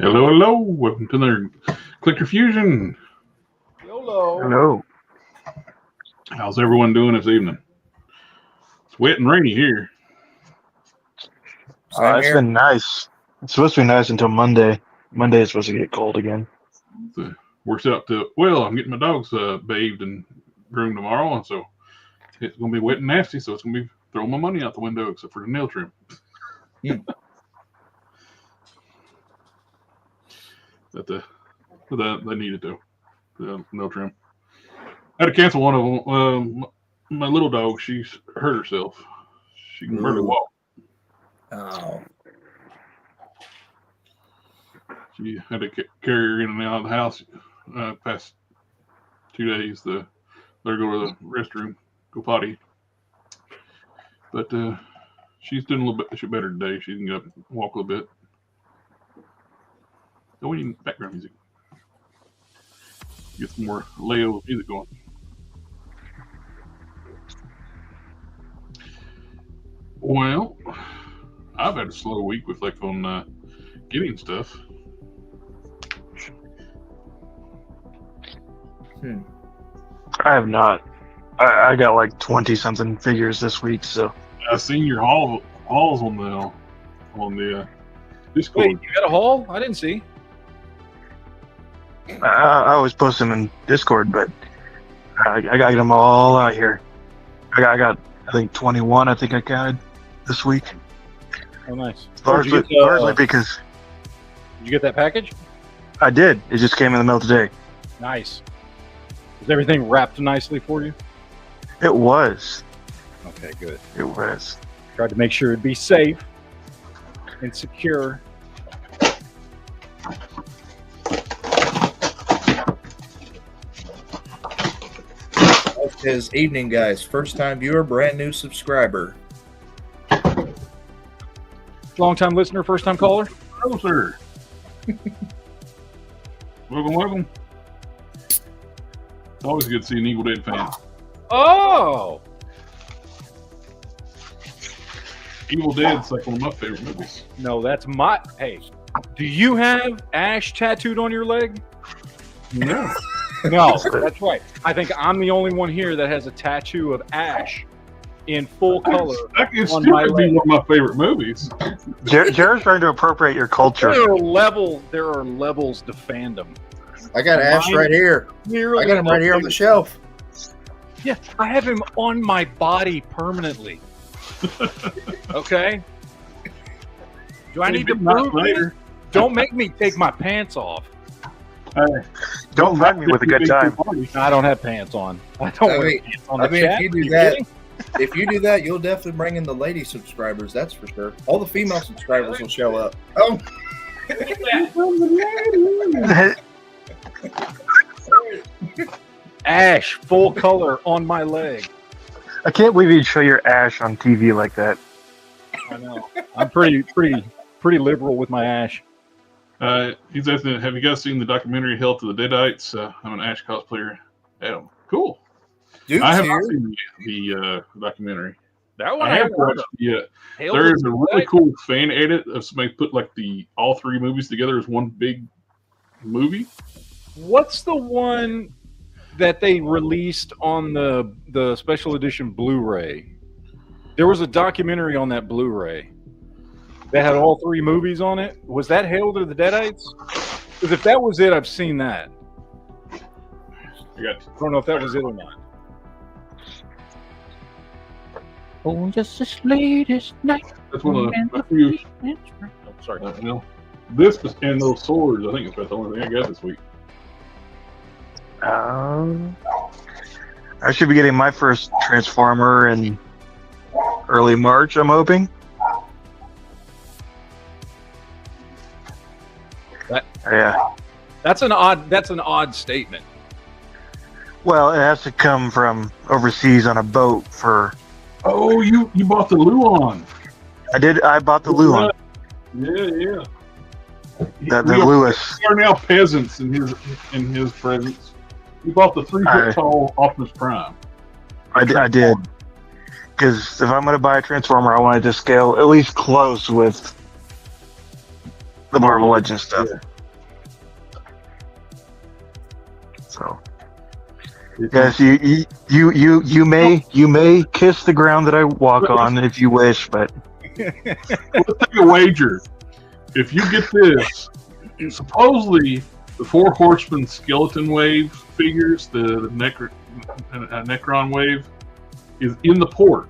Hello, hello. Welcome to the Click Your Fusion. YOLO. Hello. How's everyone doing this evening? It's wet and rainy here. It's been nice. It's supposed to be nice until Monday. Monday is supposed to get cold again. So works out to, well, I'm getting my dogs bathed and groomed tomorrow, and so it's going to be wet and nasty, so it's going to be throwing my money out the window except for the nail trim. That they needed to. The nail trim. I had to cancel one of them. My little dog, she's hurt herself. She can barely walk. Oh. She had to carry her in and out of the house past 2 days. Let her go to the restroom, go potty. But she's doing a little bit better today. She can go up and walk a little bit. Oh, we need background music. Get some more Leo music going. Well, I've had a slow week with on getting stuff. I have not. I got like 20 something figures this week, so I've seen your hauls on the Discord. Wait, you got a haul? I didn't see. I always post them in Discord, but I got them all out here. I got I think 21. I think I counted this week. Oh, nice. Largely because Did you get that package? I did. It just came in the mail today. Nice. Is everything wrapped nicely for you? It was. Okay, good. It was. Tried to make sure it'd be safe and secure. Says, evening, guys. First time viewer, brand new subscriber. Long time listener, first time caller? Hello, sir. Welcome. It's always good to see an Evil Dead fan. Oh! Evil Dead's like one of my favorite movies. No, that's my... Hey, do you have Ash tattooed on your leg? No. No, that's right. I think I'm the only one here that has a tattoo of Ash in full color. It's on still my could be leg. one of my favorite movies. Jared's trying to appropriate your culture. There are levels to fandom. I got Ash Mine- right here. I got him right here on the shelf. Yeah, I have him on my body permanently. Okay? Do I need to prove it? Don't make me take my pants off. Don't threaten me with a good time. I don't have pants on. I don't wear pants on the chat. if you do Are that, kidding? if you do that, you'll definitely bring in the lady subscribers. That's for sure. All the female subscribers will show up. Oh, Ash, full color on my leg. I can't believe you'd show your Ash on TV like that. I know. I'm pretty liberal with my Ash. He's asking, have you guys seen the documentary Health of the Deadites? I'm an Ash cosplayer. Adam. Cool. dude's I have here. not seen the documentary. That one I have watched there is a really cool fan edit of somebody put like all three movies together as one big movie. What's the one that they released on the special edition Blu-ray? There was a documentary on that Blu-ray that had all three movies on it. Was that Hail to the Deadites? Because if that was it, I've seen that. I don't know if that was it or not. Oh, just this latest night. That's one of the few. Oh, sorry. This and those swords, I think it's about the only thing I got this week. I should be getting my first Transformer in early March, I'm hoping. Yeah. That's an odd statement. Well, it has to come from overseas on a boat for... Oh, you bought the Luon. I bought the Luon. Yeah. The Lewis. We are now peasants in his presence. You bought the 3 foot tall Optimus Prime. I did. Because if I'm going to buy a Transformer, I want it to scale at least close with the Marvel Legends stuff. So yes, you may kiss the ground that I walk on if you wish, but Let's take a wager. If you get this, supposedly the Four Horsemen skeleton wave figures, the Necron wave, is in the port.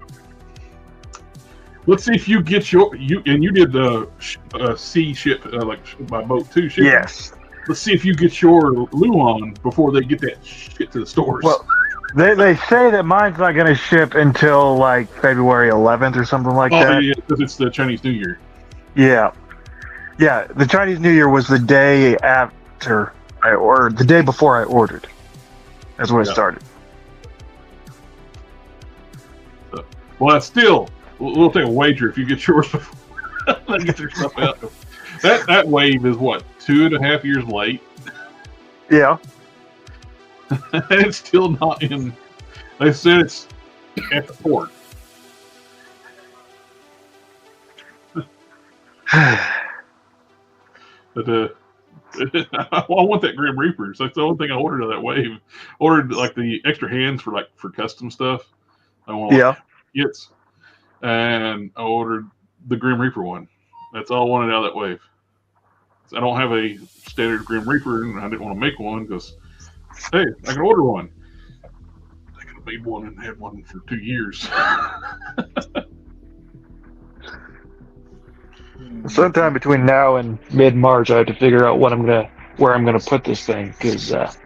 Let's see if you get you did the sea ship like by boat too. Shipping. yes. Let's see if you get your Luon before they get that shit to the stores. Well, they say that mine's not going to ship until like February 11th or something like that. Yeah, because it's the Chinese New Year. Yeah. Yeah, the Chinese New Year was the day after the day before I ordered. That's when it started. Well, that's still, we'll take a wager if you get yours before they get their stuff out. That wave is what, 2.5 years late? Yeah. And it's still not in. They said it's at the port. But I want that Grim Reaper. So that's the only thing I ordered of that wave. Ordered like the extra hands for custom stuff. I want kits, and I ordered the Grim Reaper one. That's all I wanted out of that wave. I don't have a standard Grim Reaper, and I didn't want to make one because, hey, I can order one. I could have made one and had one for 2 years. Sometime between now and mid-March, I have to figure out where I'm gonna put this thing because I've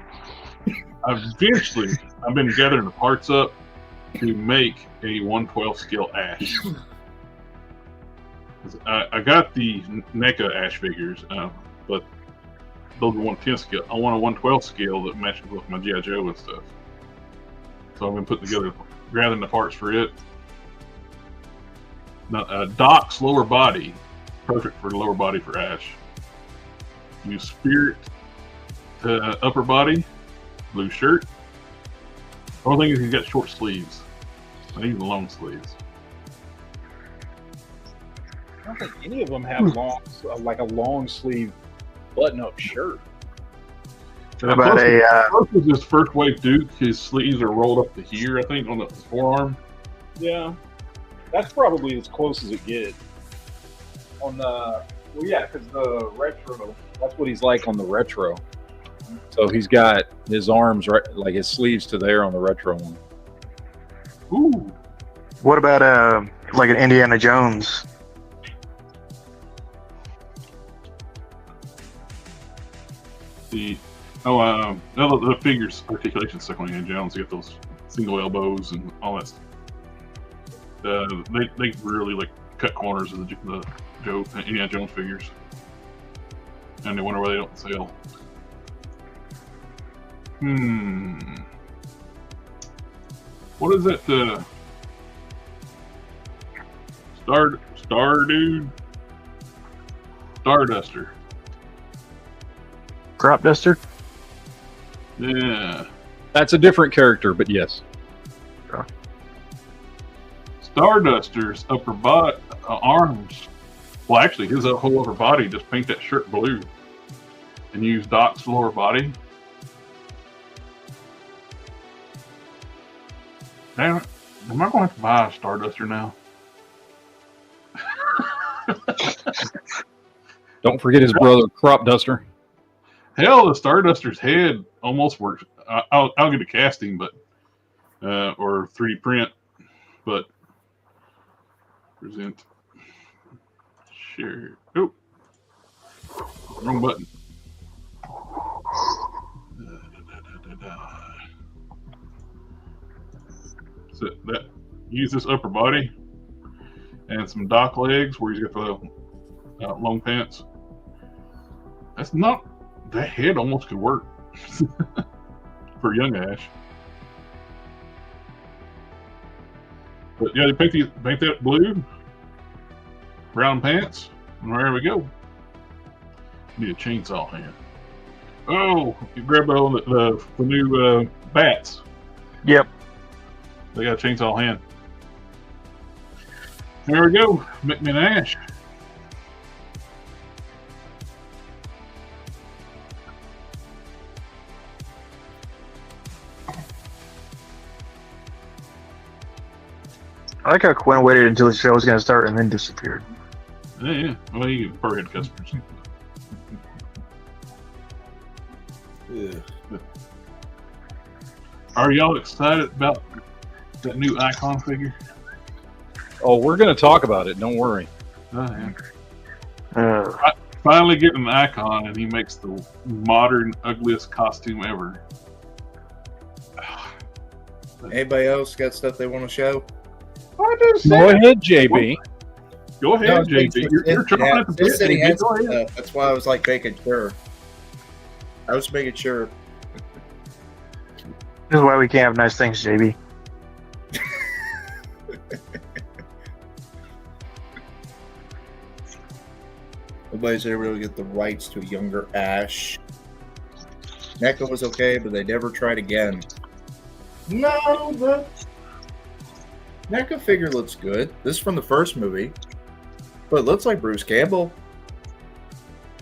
been gathering the parts up to make a 1/12 scale Ash. I got the NECA Ash figures, but those are 1/10 scale. I want a 1/12 scale that matches with my G.I. Joe and stuff. So I've been putting together, gathering the parts for it. Now, Doc's lower body, perfect for the lower body for Ash. Use Spirit to upper body, blue shirt. The only thing is he's got short sleeves. Not even long sleeves. I don't think any of them have like a long sleeve button-up shirt. How about his first wave Duke? His sleeves are rolled up to here, I think, on the forearm. Yeah, that's probably as close as it gets. On the because the retro, that's what he's like on the retro. So he's got his arms like his sleeves to there on the retro one. Ooh. What about like an Indiana Jones? The figures articulation stuck on Indiana Jones. You get those single elbows and all that stuff. They really like cut corners of the Indiana Jones figures, and they wonder why they don't sell. What is that? Starduster. Crop duster? Yeah. That's a different character, but yes. Starduster's upper body, arms. Well, actually, his whole upper body, just paint that shirt blue and use Doc's lower body. Damn it. Am I going to have to buy a Starduster now? Don't forget his brother, Crop Duster. Hell, the Starduster's head almost works. I'll get a casting, but or 3D print, but present. Sure. Oh, wrong button. So that use this upper body and some Doc legs where he's got the long pants. That's not. That head almost could work for young Ash. But yeah, they paint that blue, brown pants, and there we go. Need a chainsaw hand. Oh, you grab the new bats. Yep. They got a chainsaw hand. There we go. Make me an Ash. I like how Quinn waited until the show was going to start and then disappeared. Yeah. Well, you get per head customers. Ugh. Are y'all excited about that new icon figure? Oh, we're going to talk about it. Don't worry. Finally getting an icon, and he makes the modern ugliest costume ever. Anybody else got stuff they want to show? Go ahead, JB. Go ahead, JB. You're trying to This said he had Go some ahead. stuff. That's why I was like making sure. I was making sure. This is why we can't have nice things, JB. Nobody's ever able to get the rights to a younger Ash. NECA was okay, but they never tried again. No, the NECA figure looks good. This is from the first movie, but it looks like Bruce Campbell.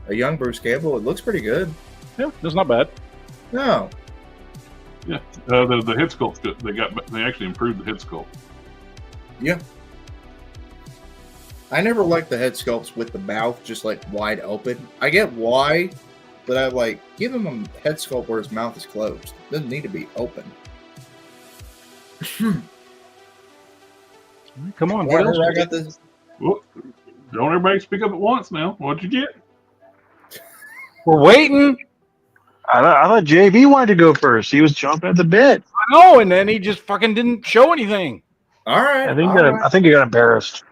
A young Bruce Campbell. It looks pretty good. Yeah, that's not bad. No. Yeah, the head sculpt's good. They actually improved the head sculpt. Yeah. I never liked the head sculpts with the mouth just like wide open. I get why, but I like give him a head sculpt where his mouth is closed. It doesn't need to be open. Come on, what else? I got this. Well, don't everybody speak up at once now. What'd you get? We're waiting. I thought JB wanted to go first. He was chomping at the bit. I know, and then he just fucking didn't show anything. All right. I think he got embarrassed.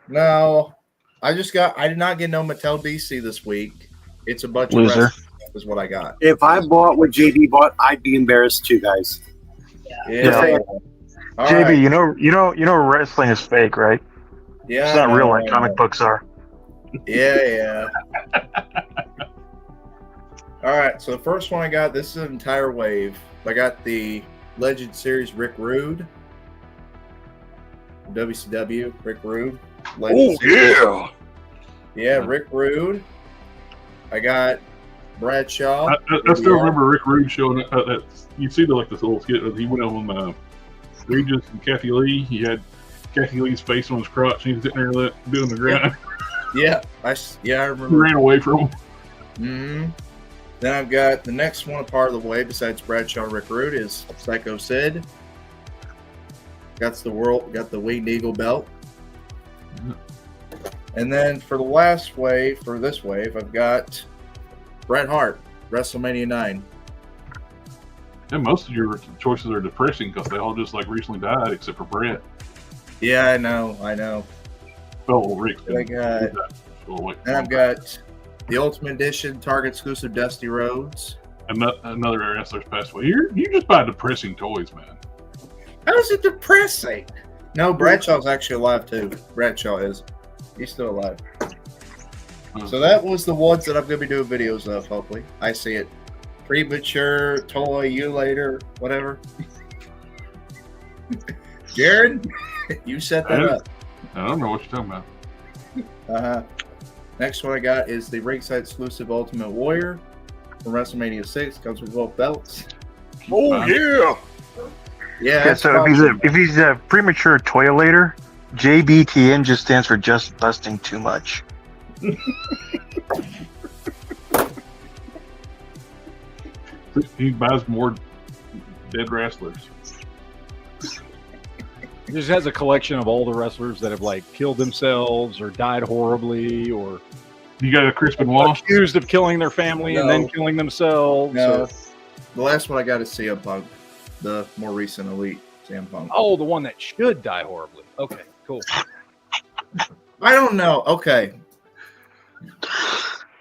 No, I did not get no Mattel DC this week. It's a bunch Loser. of wrestling stuff is what I got. If I bought what JB bought, I'd be embarrassed too, guys. Yeah. All JB, right. you know wrestling is fake, right? Yeah, It's not I real know, like I comic know. books are. Yeah. All right, so the first one I got, this is an entire wave. I got the Legend Series Rick Rude. WCW, Rick Rude. Legend Series. Yeah, Rick Rude. I got Bradshaw. I still remember Rick Rude showing that. You see the little skit. He went on Regis and Kathy Lee. He had Kathy Lee's face on his crotch, and he was sitting there doing the grind. Yeah, I He remember. ran away from him. Mm-hmm. Then I've got the next one, part of the way, besides Bradshaw and Rick Rude, is Psycho Sid. Got the Winged Eagle belt. And then for the last wave, for this wave, I've got Bret Hart, WrestleMania 9. And most of your choices are depressing because they all just recently died, except for Brett. Yeah, I know. Oh, Rick. Then I've got the Ultimate Edition, Target exclusive Dusty Rhodes. Another wrestler's passed away. You just buy depressing toys, man. How is it depressing? No, Bradshaw's actually alive too. Bradshaw is. He's still alive. So that was the ones that I'm going to be doing videos of, hopefully. I see it. Premature, toy, you later, whatever. Jared, you set that up. I don't know what you're talking about. Uh-huh. Next one I got is the ringside exclusive Ultimate Warrior from WrestleMania 6. Comes with both belts. Yeah. Yeah. So if he's a premature toilator, JBTM just stands for just busting too much. He buys more dead wrestlers. He just has a collection of all the wrestlers that have killed themselves or died horribly or You got a Chris Benoit? accused of killing their family and then No. killing themselves. No. Or, The last one I got is CM Punk, the more recent Elite CM Punk. oh, the one that should die horribly. Okay, cool. I don't know. Okay.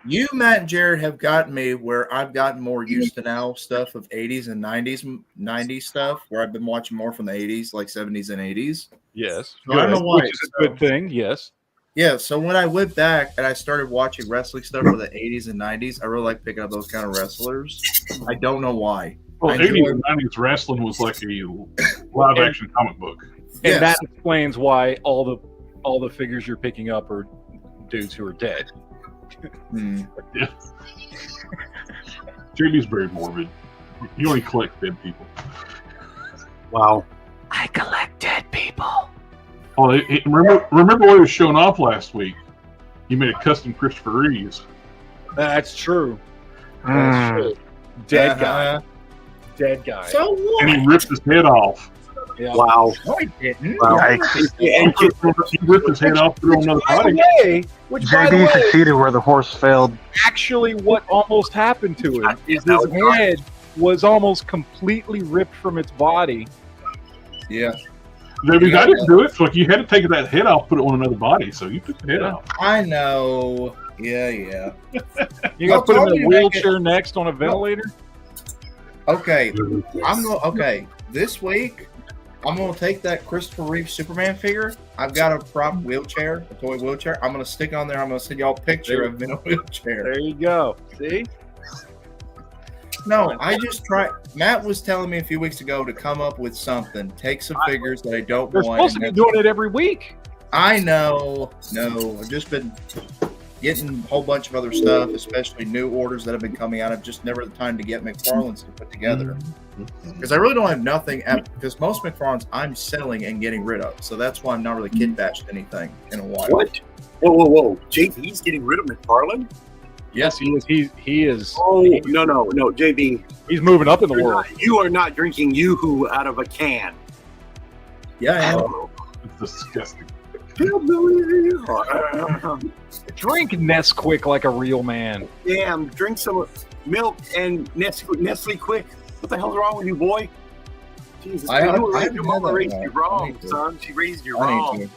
You, Matt, and Jared have gotten me where I've gotten more used to now stuff of 80s and 90s stuff, where I've been watching more from the 80s, like 70s and 80s. Yes. So I don't know good, why, which is a so- good thing. Yes. Yeah, so when I went back and I started watching wrestling stuff for the 80s and 90s, I really like picking up those kind of wrestlers. I don't know why. Well, I 80s enjoy- and 90s wrestling was like a live action comic book. And Yes. that explains why all the figures you're picking up are dudes who are dead. Hmm. Yeah. JB's very morbid. He only collects dead people. Wow. I collect dead people. Well, remember what he was showing off last week? He made a custom Christopher Reeves. That's true. That's true. Dead guy. Dead guy. So what? And he ripped his head off. Yeah. Wow. No, I didn't. Wow. Yikes. He ripped his head off, put it on another By body. the way, which by the JB way, succeeded where the horse failed. actually what almost happened to him is his head was almost completely ripped from its body. Yeah, I didn't do it. So like you had to take that head off, put it on another body. So you took the head off. I know. Yeah. You got to put him in a Tony, wheelchair next on a ventilator? Okay, Okay, this week I'm gonna take that Christopher Reeve Superman figure. I've got a prop wheelchair, a toy wheelchair. I'm gonna stick it on there. I'm gonna send y'all a picture of him in a wheelchair. There you go. See? No, I just tried. Matt was telling me a few weeks ago to come up with something. Take some figures that I don't They're want. supposed to be doing it every week. I know. No, I've just been getting a whole bunch of other stuff, especially new orders that have been coming out. I've just never had the time to get McFarlane's to put together. Because I really don't have nothing, because most McFarlane's I'm selling and getting rid of. So that's why I'm not really kid bashed anything in a while. What? Whoa. JB's getting rid of McFarlane? Yes, he is. He is. Oh, no. JB. He's moving up in the world. You are not drinking Yoo-Hoo out of a can. Yeah, I am. Oh. It's disgusting. Drink Nesquik like a real man. Damn, drink some milk and Nestle Quick. What the hell's wrong with you, boy? Jesus, I your haven't mama had that raised yet. you I wrong, need to. son. She raised you I wrong. need to.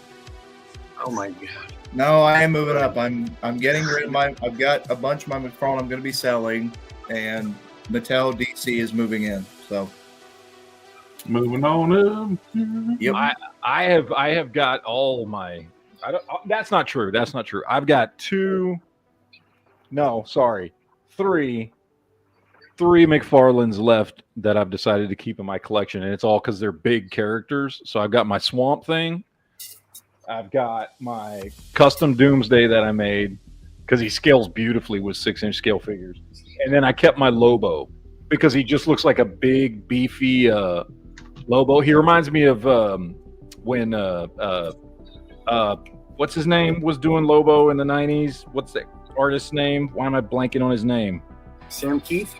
Oh my god. No, I am moving up. I'm getting rid of my. I've got a bunch of my McFarlane I'm going to be selling, and Mattel DC is moving in. So Moving on up. yep. I have got all my. That's not true. That's not true. I've got three McFarlanes left that I've decided to keep in my collection, and it's all because they're big characters. So I've got my Swamp Thing. I've got my custom Doomsday that I made because he scales beautifully with 6-inch scale figures, and then I kept my Lobo because he just looks like a big, beefy Lobo. He reminds me of when what's his name was doing Lobo in the 90s. What's that artist's name? Why am I blanking on his name? Sam Keith?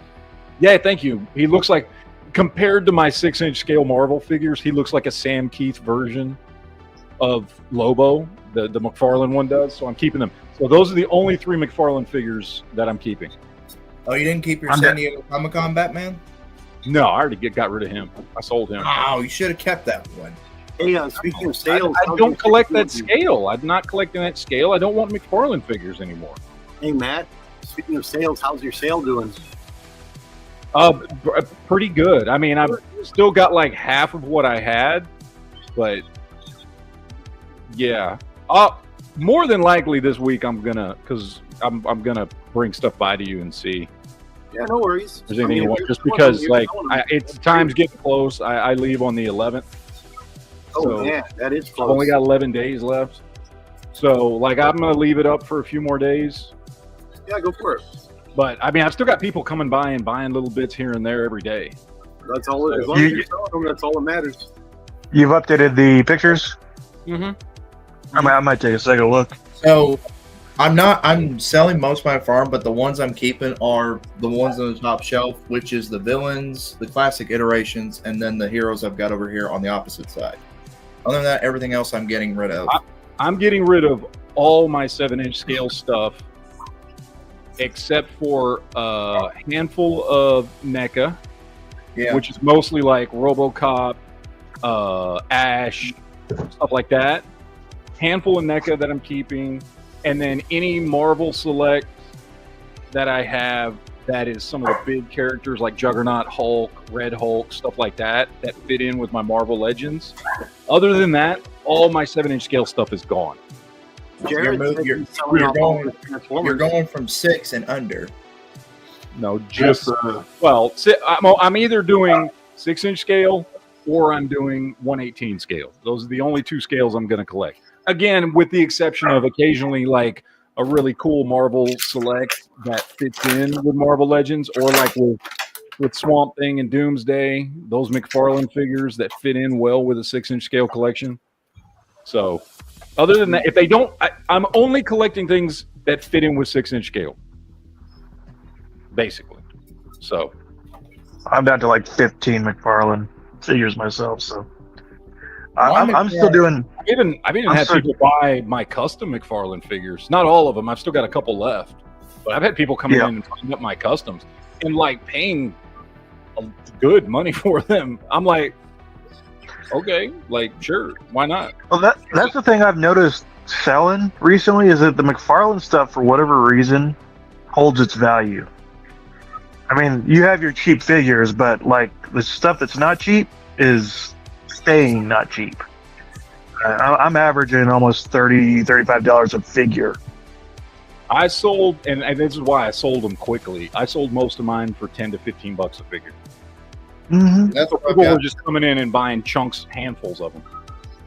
Yeah, thank you. He looks like, compared to my 6-inch scale Marvel figures, he looks like a Sam Keith version of Lobo. The McFarlane one does. So I'm keeping them. So those are the only 3 McFarlane figures that I'm keeping. Oh, you didn't keep your San Diego Comic-Con Batman? No, I already got rid of him. I sold him. Oh, you should have kept that one. Hey, speaking of sales, I don't collect that scale. I'm not collecting that scale. I don't want McFarlane figures anymore. Hey, Matt, speaking of sales, how's your sale doing? Pretty good. I mean, I've still got like half of what I had, but yeah. More than likely this week I'm gonna bring stuff by to you and see Yeah, no worries. if there's anything you want. Just because like it's time's getting close. I leave on the 11th. Oh so man, that is I've close. only got 11 days left. So like I'm gonna leave it up for a few more days. Yeah, go for it. But I mean, I've still got people coming by and buying little bits here and there every day. That's all. As long as you're selling them, that's all that matters. You've updated the pictures? Mm-hmm. I might take a second look. So I'm selling most of my farm, but the ones I'm keeping are the ones on the top shelf, which is the villains, the classic iterations, and then the heroes I've got over here on the opposite side. Other than that, everything else I'm getting rid of. I'm getting rid of all my 7-inch scale stuff, except for a handful of NECA, Yeah. which is mostly like RoboCop, Ash, stuff like that. Handful of NECA that I'm keeping, and then any Marvel Select that I have that is some of the big characters like Juggernaut, Hulk, Red Hulk, stuff like that fit in with my Marvel Legends. Other than that, all my 7-inch scale stuff is gone. Jared, You're going from 6 and under. No, just I'm either doing 6-inch scale or I'm doing 1/18 scale. Those are the only 2 scales I'm going to collect. Again, with the exception of occasionally like a really cool Marvel Select that fits in with Marvel Legends, or like with Swamp Thing and Doomsday, those McFarlane figures that fit in well with a 6-inch scale collection. So, other than that, if they don't, I'm only collecting things that fit in with 6-inch scale, basically. So, I'm down to like 15 McFarlane figures myself, so I'm still doing. I've even had people buy my custom McFarlane figures. Not all of them. I've still got a couple left, but I've had people coming in and buying up my customs and like paying good money for them. I'm like, okay, like sure, why not? Well, that's the thing I've noticed selling recently is that the McFarlane stuff, for whatever reason, holds its value. I mean, you have your cheap figures, but like the stuff that's not cheap is staying not cheap. I'm averaging almost $35 a figure. I sold, and this is why I sold them quickly. I sold most of mine for $10 to $15 a figure. Mm-hmm. That's what People were just coming in and buying chunks, handfuls of them.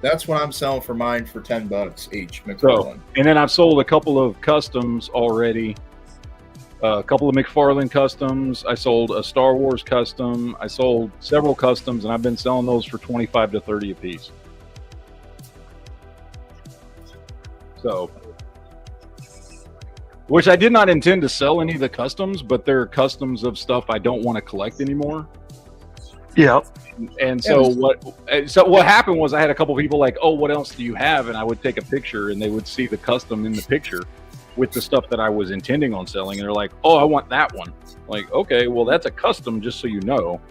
That's what I'm selling for mine for $10 each. So, and then I've sold a couple of customs already. A couple of McFarlane customs. I sold a Star Wars custom. I sold several customs, and I've been selling those for $25 to $30 a piece. So, which I did not intend to sell any of the customs, but they're customs of stuff I don't want to collect anymore. Yeah. And so what happened was I had a couple people like, oh, what else do you have? And I would take a picture, and they would see the custom in the picture with the stuff that I was intending on selling. And they're like, oh, I want that one. Like, okay, well, that's a custom, just so you know.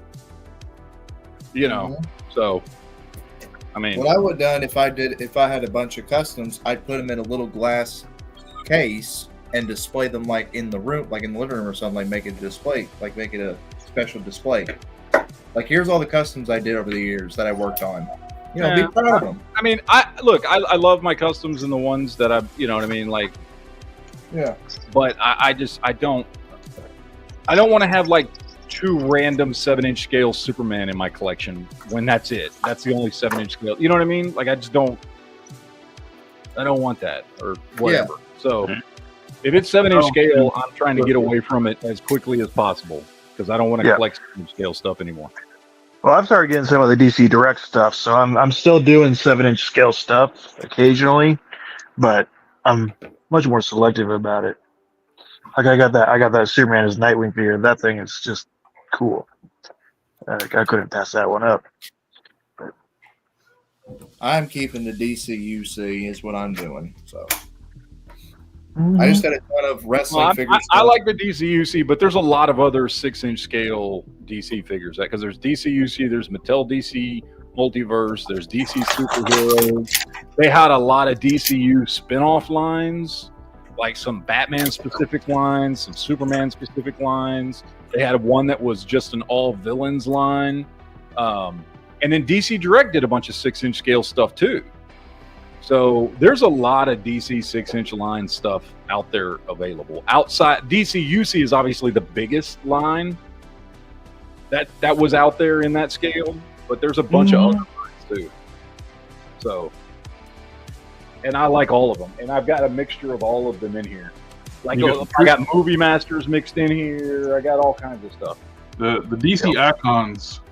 You know, so, I mean. What I would have done if I had a bunch of customs, I'd put them in a little glass case and display them like in the room, like in the living room or something, like make it a display, like make it a special display. Like, here's all the customs I did over the years that I worked on. You know, be proud of them. I mean, I love my customs and the ones that I, you know what I mean? Like, yeah. But I don't want to have like 2 random 7-inch scale Superman in my collection when that's it. That's the only 7-inch scale. You know what I mean? Like, I don't want that or whatever. Yeah. So if it's 7-inch scale, I'm trying to get away from it as quickly as possible because I don't want to collect 7-inch scale stuff anymore. Well, I've started getting some of the DC Direct stuff, so I'm still doing 7-inch scale stuff occasionally, but I'm much more selective about it. Like I got that Superman as Nightwing figure. That thing is just cool. I couldn't pass that one up. But I'm keeping the DCUC is what I'm doing. So I just got a ton of wrestling figures. I like the DCUC, but there's a lot of other 6-inch scale DC figures. Because there's DCUC, there's Mattel DC Multiverse, there's DC Superheroes. They had a lot of DCU spin-off lines, like some Batman specific lines, some Superman specific lines. They had one that was just an all villains line. And then DC Direct did a bunch of 6-inch scale stuff too. So there's a lot of DC 6-inch line stuff out there available. Outside, DCUC is obviously the biggest line that was out there in that scale, but there's a bunch of other lines too. So, and I like all of them, and I've got a mixture of all of them in here. Like I got Movie Masters mixed in here. I got all kinds of stuff. The DC icons.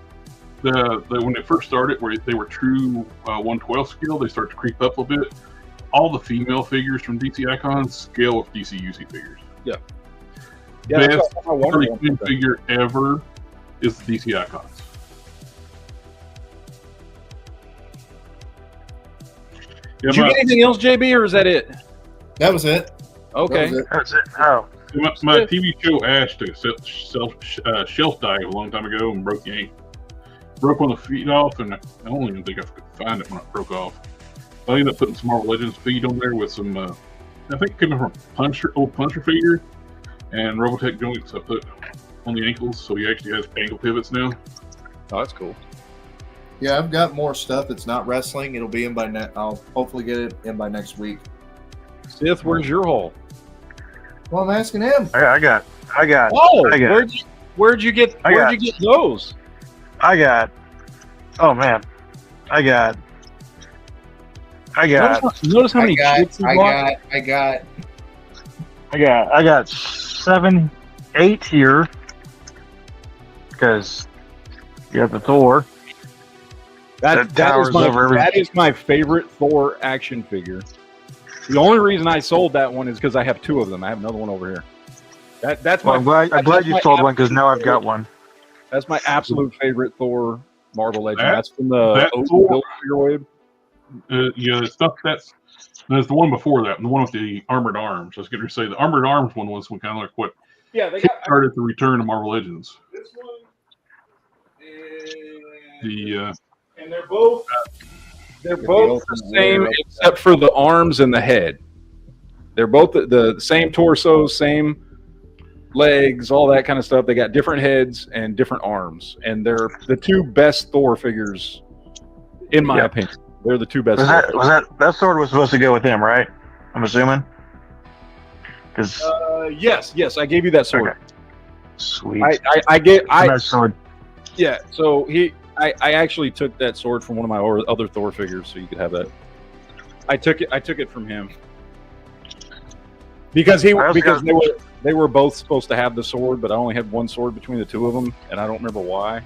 When they first started, where they were true 1/12 scale, they start to creep up a little bit. All the female figures from DC Icons scale with DC UC figures. Yeah. Best figure ever is the DC Icons. Did you get anything else, JB, or is that it? That was it. Okay. That's it. Oh. My TV show Ash took a shelf dive a long time ago and broke the ankle. Broke one of the feet off, and I don't even think I could find it when it broke off. I ended up putting some Marvel Legends feet on there with some, I think it came from old Punisher figure, and Robotech joints I put on the ankles, so he actually has ankle pivots now. Oh, that's cool. Yeah, I've got more stuff that's not wrestling. It'll be in by I'll hopefully get it in by next week. Sith, where's your haul? Well, I'm asking him. I got. Oh, where'd you get those? Oh man, I got. Notice how many kits you bought? I got 7, 8 here because you have the Thor. That towers over everything. That is my favorite Thor action figure. The only reason I sold that one is because I have 2 of them. I have another one over here. That's Well, my. I'm glad you sold one because now I've got one. That's my absolute favorite Thor Marvel Legend. That's from the that Ocean Built Figure Wave. Yeah, the stuff that's the one before that, the one with the armored arms. I was going to say the armored arms one was kind of like what Yeah, they started the return of Marvel Legends. this one. And they're both the same except for the arms and the head. They're both the same torso, same legs, all that kind of stuff. They got different heads and different arms, and they're the 2 best Thor figures, in my opinion. They're the 2 best. That sword was supposed to go with him, right? I'm assuming. Because yes, I gave you that sword. Okay. Sweet. I sword. Yeah, so I actually took that sword from one of my other Thor figures, so you could have that. I took it from him because they were both supposed to have the sword, but I only had one sword between the 2 of them, and I don't remember why.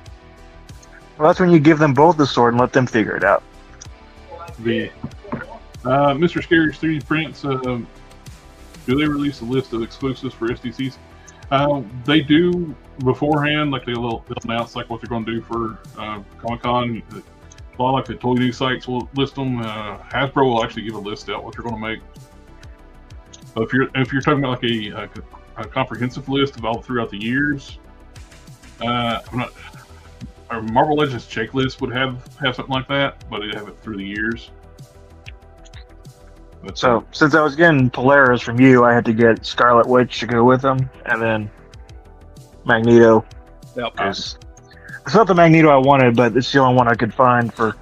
Well, that's when you give them both the sword and let them figure it out. The Mr. Scary's 3D prints. Do they release a list of exclusives for SDCs? They do beforehand, like they'll announce like what they're going to do for Comic-Con. A lot like the Toy News sites will list them. Hasbro will actually give a list out what they're going to make. But if you're talking about like a comprehensive list of all throughout the years, our Marvel Legends checklist would have something like that, but they have it through the years. But, so since I was getting Polaris from you, I had to get Scarlet Witch to go with them, and then Magneto. Yep. It's not the Magneto I wanted, but it's the only one I could find for.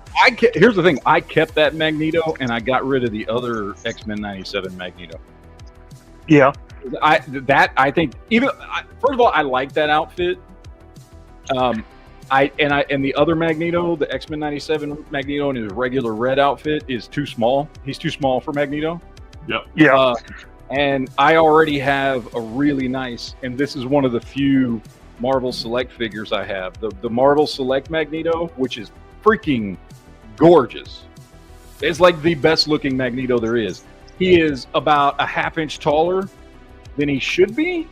Here's the thing: I kept that Magneto, and I got rid of the other X-Men '97 Magneto. Yeah. I think first of all, I like that outfit. And the other Magneto, the X-Men '97 Magneto, in his regular red outfit is too small. He's too small for Magneto. Yep. Yeah. And I already have a really nice, and this is one of the few Marvel Select figures I have. The Marvel Select Magneto, which is freaking gorgeous. It's like the best looking Magneto there is. He is about a half-inch taller than he should be,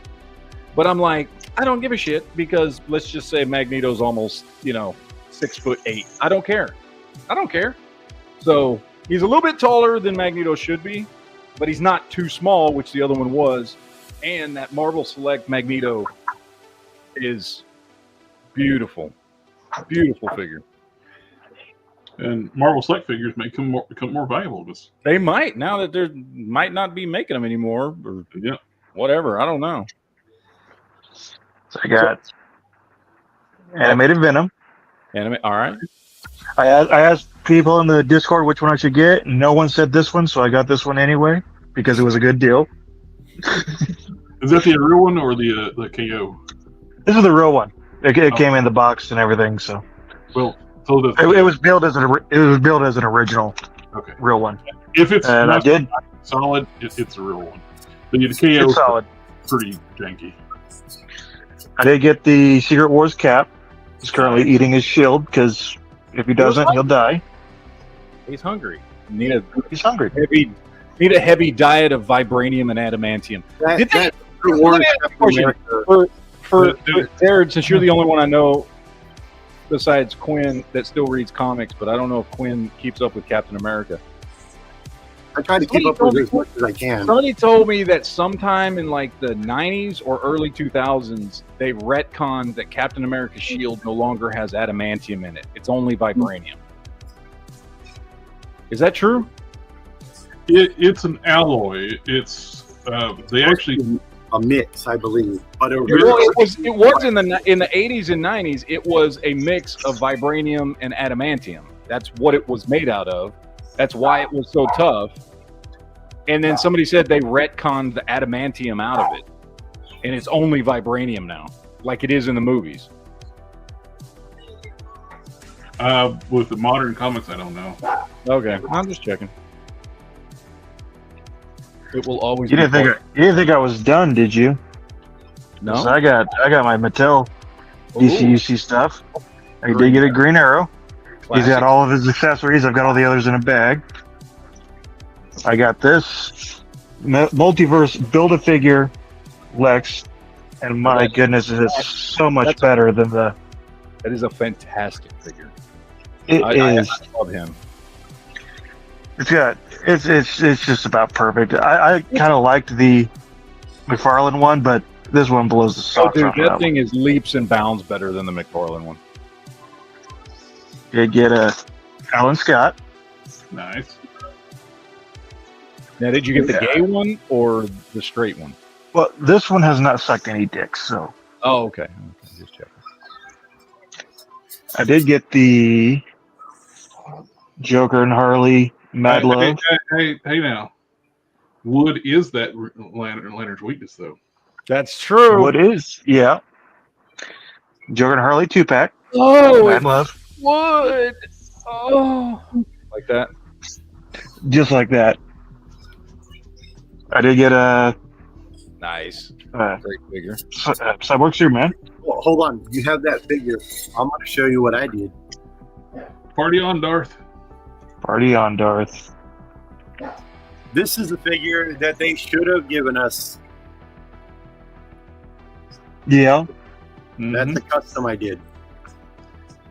but I'm like, I don't give a shit because let's just say Magneto's almost, 6'8". I don't care. So he's a little bit taller than Magneto should be, but he's not too small, which the other one was. And that Marvel Select Magneto is beautiful. Beautiful figure. And Marvel Select figures may become more valuable. They might, now that they might not be making them anymore, or whatever. I don't know. So I got animated Venom. All right. I asked people in the Discord which one I should get, and no one said this one, so I got this one anyway because it was a good deal. Is that the real one or the KO? This is the real one. It came in the box and everything, so. Well, so it was built as an original, real one. If it's solid, it's a real one. The KO is solid, pretty janky. I did get the Secret Wars cap. He's currently eating his shield because if he doesn't, he'll die. He's hungry. He's hungry. Need a heavy diet of vibranium and adamantium. For Jared, since you're the only one I know besides Quinn that still reads comics, but I don't know if Quinn keeps up with Captain America. I try to keep up with it as much as I can. Somebody told me that sometime in like the 90s or early 2000s, they retconned that Captain America's shield no longer has adamantium in it. It's only vibranium. Is that true? It's an alloy. It's they actually a mix, I believe. But it was in the 80s and 90s. It was a mix of vibranium and adamantium. That's what it was made out of. That's why it was so tough. And then somebody said they retconned the adamantium out of it, and it's only vibranium now, like it is in the movies. With the modern comics, I don't know. Okay, I'm just checking. It will always. You didn't think I was done, did you? No. So I got my Mattel DCUC stuff. I did get a Green Arrow. He's got all of his accessories. I've got all the others in a bag. I got this multiverse Build-A-Figure Lex, and my goodness, it's so much better than the. That is a fantastic figure. I love him. It's just about perfect. I kind of liked the McFarlane one, but this one blows the socks off. That thing is leaps and bounds better than the McFarlane one. You get a Alan Scott. Nice. Now, did you get the gay one or the straight one? Well, this one has not sucked any dicks, so. Oh, okay. Just checking. I did get the Joker and Harley Mad Love. Hey, now. Wood is that Lantern's weakness, though. That's true. What is? Yeah. Joker and Harley 2-pack. Oh, Mad Love. Wood. Oh. Like that? Just like that. I did get a nice. Great figure. Cyborg Superman. Well, hold on. You have that figure. I'm going to show you what I did. Party on, Darth. Party on, Darth. This is the figure that they should have given us. Yeah. That's the custom I did.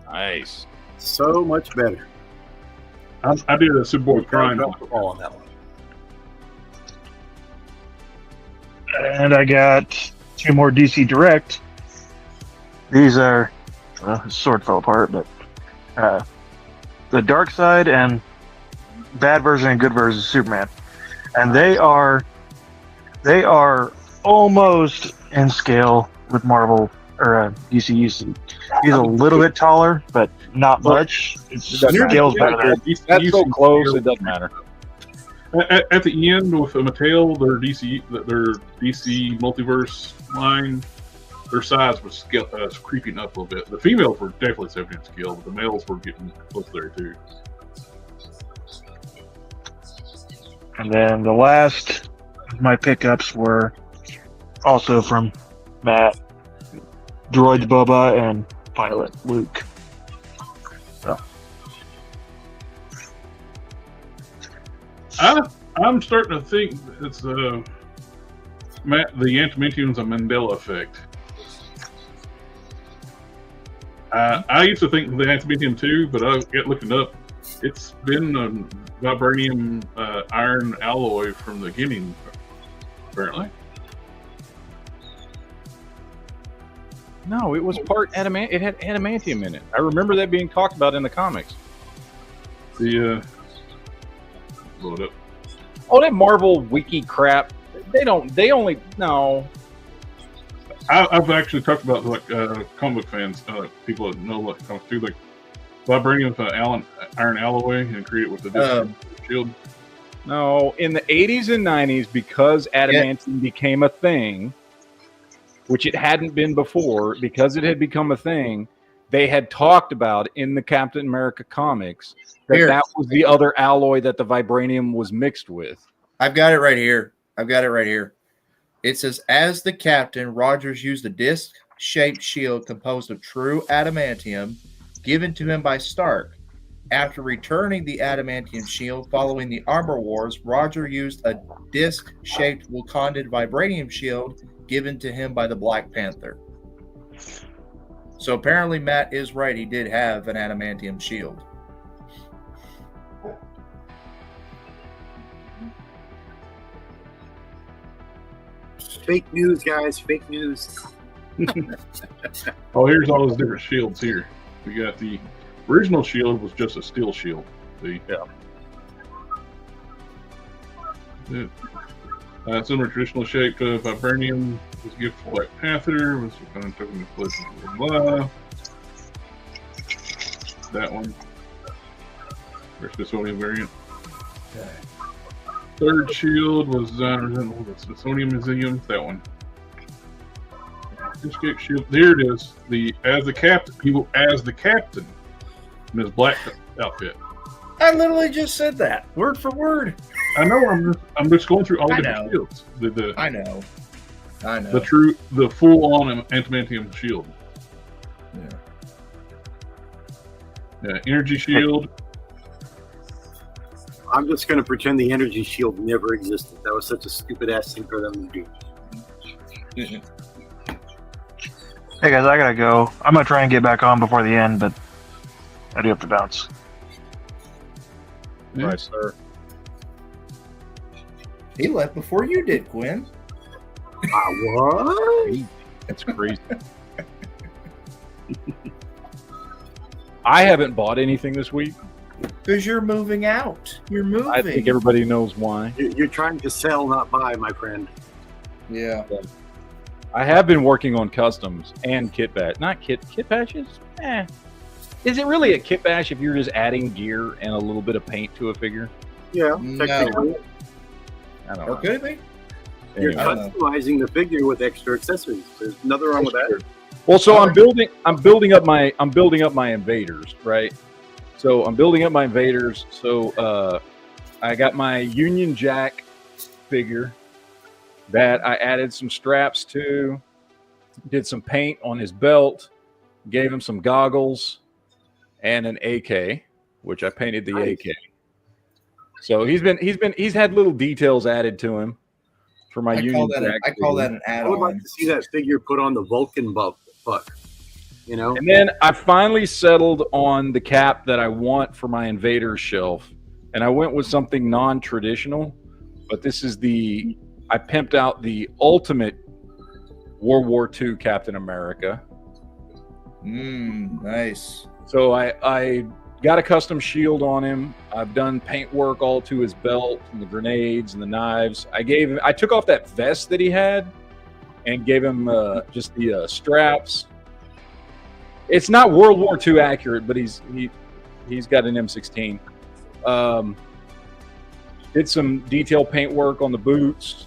Nice. So much better. I did a Superboy Prime on that one. And I got 2 more DC Direct. These are, well, sort of fell apart, but the Dark Side and bad version and good version of Superman, and they are almost in scale with Marvel or DC usage. He's a little bit taller, but not much. It's scales better. That's so close, it doesn't matter. At the end with Mattel, their DC multiverse line, their size was creeping up a little bit. The females were definitely 7-inch scale, but the males were getting close there too. And then the last of my pickups were also from Matt, Droids Boba and Pilot Luke. So. I'm starting to think it's the Adamantium's a Mandela effect. I used to think the Adamantium too, but I get looking up. It's been a vibranium iron alloy from the beginning, apparently. No, it was part adamant. It had adamantium in it. I remember that being talked about in the comics. Load up. Oh, that Marvel wiki crap. No. I've actually talked about like comic fans, people that know what comics do, like vibranium iron alloy and create it with the shield. No, in the 80s and 90s, because adamantium became a thing, which it hadn't been before, because it had become a thing, they had talked about in the Captain America comics that was the other alloy that the vibranium was mixed with. I've got it right here. It says, as the Captain, Rogers used a disc-shaped shield composed of true adamantium given to him by Stark. After returning the adamantium shield following the Armor Wars, Roger used a disc-shaped Wakandan vibranium shield given to him by the Black Panther. So apparently Matt is right. He did have an adamantium shield. Fake news, guys. Fake news. Oh, here's all those different shields here. We got the original shield was just a steel shield. See? Yeah. Similar traditional shape to vibranium was a gift to Black Panther. Was kind of token of place. Blah. That one. First Smithsonian variant. Okay. Third shield was designed in the Smithsonian Museum. That one. Escape shield. There it is. As the captain in his black outfit. I literally just said that word for word. I know. I'm just going through all the different shields. I know. The full-on adamantium shield. Yeah. Energy Shield. I'm just going to pretend the energy shield never existed. That was such a stupid ass thing for them to do. Hey guys, I gotta go. I'm gonna try and get back on before the end, but I do have to bounce. Yeah. Right, sir. He left before you did, Quinn. What? That's crazy. I haven't bought anything this week. Because you're moving out. You're moving. I think everybody knows why. You're trying to sell, not buy, my friend. Yeah. I have been working on customs and kit bash. Not kit bashes? Is it really a kit bash if you're just adding gear and a little bit of paint to a figure? Yeah, No. technically. I don't Or know. could it be? You're Anyway. I don't know. customizing the figure with extra accessories. There's nothing wrong with that. Well, so I'm building up my invaders, right? So I'm building up my invaders. So I got my Union Jack figure that I added some straps to, did some paint on his belt, gave him some goggles, and an AK, which I painted the Nice. AK. So he's had little details added to him for my I Union call Jack. that an I would like add-on. to see that figure put on the Vulcan buck. You know? And then I finally settled on the cap that I want for my Invader shelf. And I went with something non-traditional, but this is I pimped out the ultimate World War II Captain America. Nice. So I got a custom shield on him. I've done paint work all to his belt and the grenades and the knives. I took off that vest that he had and gave him just the straps. It's not World War II accurate, but he's got an M16. Did some detail paint work on the boots.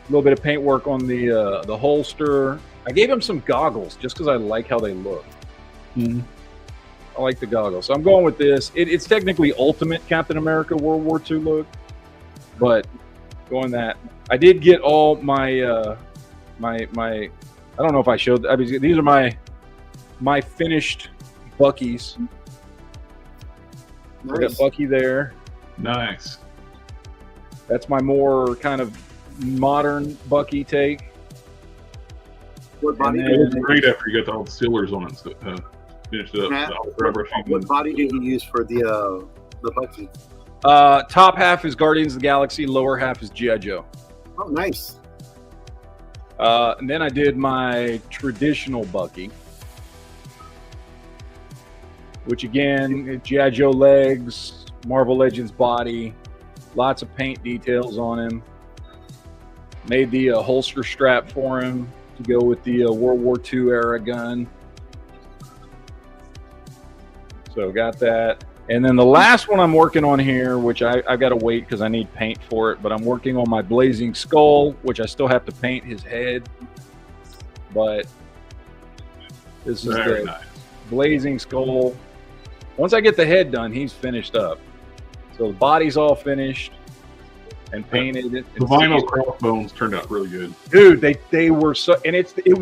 A little bit of paint work on the holster. I gave him some goggles just because I like how they look. Mhm. I like the goggles, so I'm going with this. It's technically Ultimate Captain America World War II look, but going that. I did get all my my I don't know if I showed. I mean, these are my finished Buckies. I got Nice. Bucky there. Nice. That's my more kind of modern Bucky take. What body? And It Did looks great after you got all the sealers on it. So, finished it up. Matt, All the rubber sheet. what body did you use for the Bucky? Top half is Guardians of the Galaxy. Lower half is G.I. Joe. Oh, nice. And then I did my traditional Bucky, which again, G.I. Joe legs, Marvel Legends body, lots of paint details on him. Made the holster strap for him to go with the World War II era gun. So got that. And then the last one I'm working on here, which I've got to wait because I need paint for it, but I'm working on my Blazing Skull, which I still have to paint his head. But this is Very the nice. Blazing Skull. Once I get the head done, he's finished up. So the body's all finished and painted. The vinyl crossbones turned out really good. Dude, they were so, and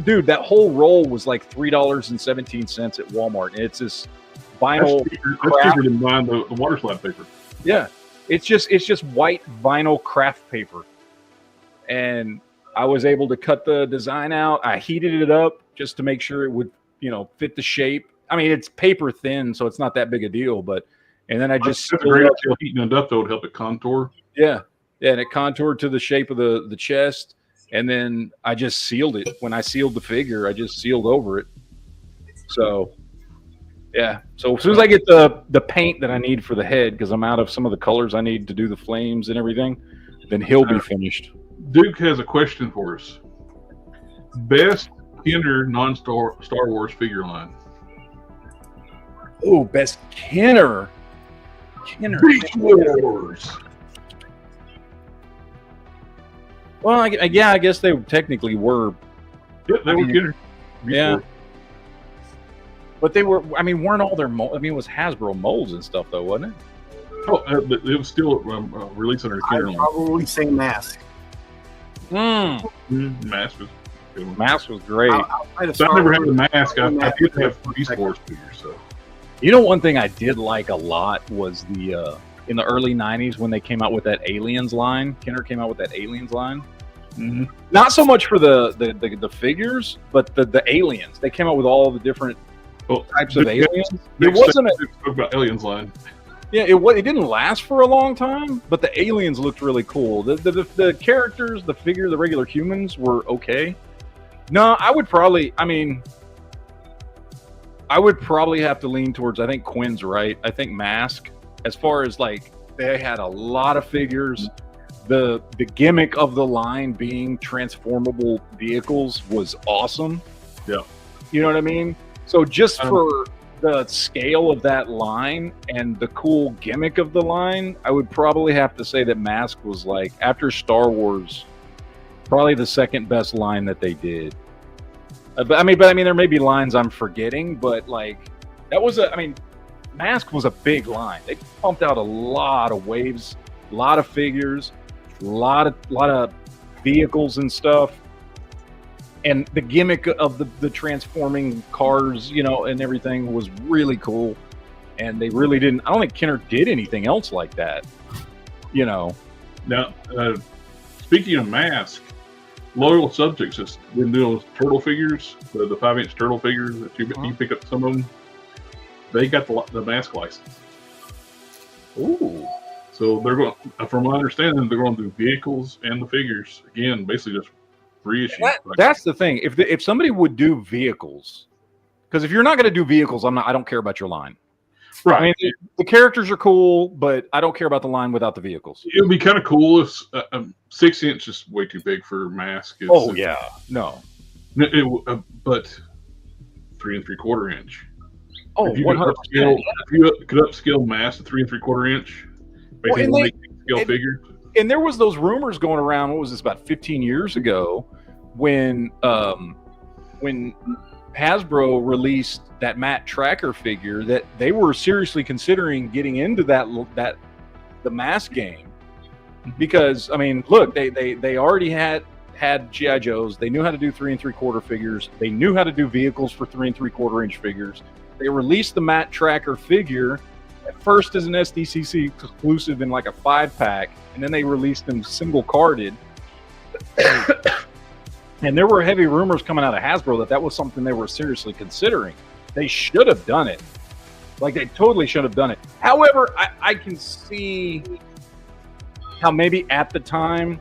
dude, that whole roll was like $3.17 at Walmart. And it's this vinyl. That's crap. cheaper than buying the water slide paper. Yeah, it's just white vinyl craft paper, and I was able to cut the design out. I heated it up just to make sure it would, fit the shape. I mean, it's paper thin, so it's not that big a deal. But and then I just That's a great idea. Heating it up though would help it contour. yeah, and it contoured to the shape of the chest, and then I just sealed it. When I sealed the figure, I just sealed over it. So. Yeah. So as soon as I get the paint that I need for the head, because I'm out of some of the colors I need to do the flames and everything, then he'll be finished. Duke has a question for us. Best Kinder non-Star Wars figure line. Oh, best Kenner. Beast Wars. Well, I guess they technically were, Yep, they were Kinder. Beast Yeah. Wars. but they were. I mean, weren't all their molds? I mean, it was Hasbro molds and stuff, though, wasn't it? Oh, but it was still released under the Kinder I'd line. probably say mask. Mask was good one. Mask was great. Outside of So I Star never had Wars, the mask. I Mask did was have the Beast second. Wars figures. So You know, one thing I did like a lot was the in the early '90s when they came out with that Aliens line. Kenner came out with that Aliens line. Mm-hmm. Not so much for the figures, but the aliens. They came out with all the different types of aliens. It wasn't about Aliens line. Yeah, it didn't last for a long time, but the aliens looked really cool. The characters, the figure, the regular humans were okay. No, I would probably have to lean towards, I think Quinn's right. I think Mask, as far as like, they had a lot of figures. The gimmick of the line being transformable vehicles was awesome. Yeah. You know what I mean? So just for the scale of that line and the cool gimmick of the line, I would probably have to say that Mask was, like, after Star Wars, probably the second best line that they did. But I mean, there may be lines I'm forgetting, but like that was Mask was a big line. They pumped out a lot of waves, a lot of figures, a lot of vehicles and stuff. And the gimmick of the transforming cars, you know, and everything was really cool. And they really didn't. I don't think Kenner did anything else like that. You know. Now, speaking of Mask, Loyal Subjects has been doing those turtle figures, the 5-inch turtle figures that you pick up some of them. They got the Mask license. Ooh. So they're going, from my understanding, they're going to do vehicles and the figures again, basically just reissue. That's the thing. If somebody would do vehicles, because if you're not going to do vehicles, I don't care about your line. Right. I mean, the characters are cool, but I don't care about the line without the vehicles. It would be kind of cool if 6-inch is way too big for Mask. No. But 3 3/4 inch. Oh, if you 100%. If you could upscale Mask to 3 3/4 inch, basically make scale figure. And there was those rumors going around. What was this, about 15 years ago, when Hasbro released that Matt Tracker figure, that they were seriously considering getting into the Mask game, because I mean, look, they already had G.I. Joes. They knew how to do 3 3/4 figures. They knew how to do vehicles for 3 3/4 inch figures. They released the Matt Tracker figure at first as an SDCC exclusive in like a 5-pack, and then they released them single carded. And there were heavy rumors coming out of Hasbro that was something they were seriously considering. They should have done it. Like, they totally should have done it. However, I can see how maybe at the time,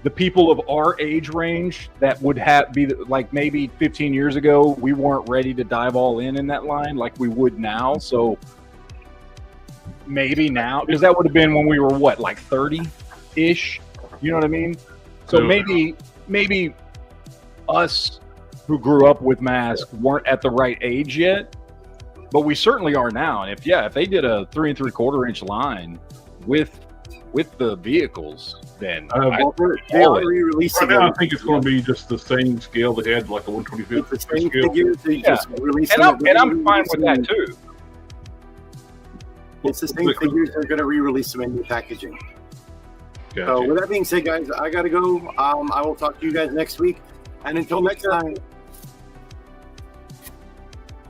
the people of our age range that would be like maybe 15 years ago, we weren't ready to dive all in that line like we would now. So maybe now, because that would have been when we were what, like 30-ish? You know what I mean? So maybe us who grew up with Mask weren't at the right age yet, but we certainly are now. And if they did a 3 3/4 inch line with the vehicles, then they are re-releasing. Right now, I think it's going to be just the same scale they had, like a 125th the same scale. figures. They just release and I'm fine with that too. It's the same figures. They're going to re-release them in new packaging. Gotcha. So with that being said, guys, I got to go. I will talk to you guys next week. And until next time.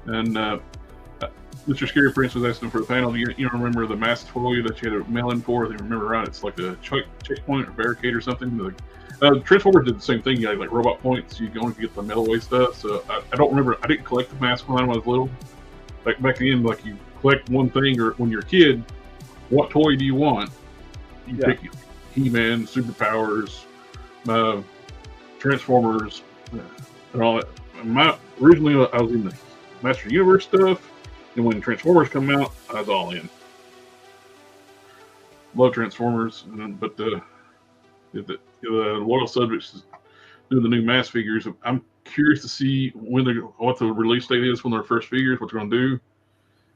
And Mr. Scary Prince was asking for the panel. You remember the Mask toy that you had to mail in for? If you remember right, it's like a checkpoint or barricade or something. Transformers did the same thing. You had like robot points. You only get the metal away stuff. So I don't remember. I didn't collect the Mask line when I was little. Like back then, like you collect one thing, or when you're a kid, what toy do you want? You pick He-Man, Superpowers, Transformers, and all that. Originally, I was in the Master Universe stuff, and when Transformers come out, I was all in. Love Transformers, but the Loyal Subjects is doing the new Mask figures. I'm curious to see what the release date is when their first figures, what they're going to do.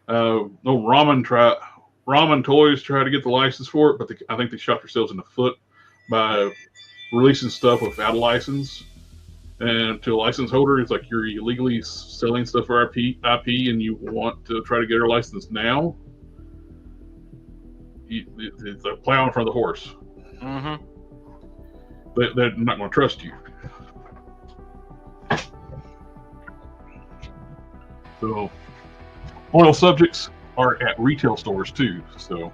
No, Ramen Toys tried to get the license for it, but I think they shot themselves in the foot by releasing stuff without a license. And to a license holder, it's like you're illegally selling stuff for IP, and you want to try to get our license now. It's a plow in front of the horse. Mm-hmm. They're not going to trust you. So oil subjects are at retail stores too. So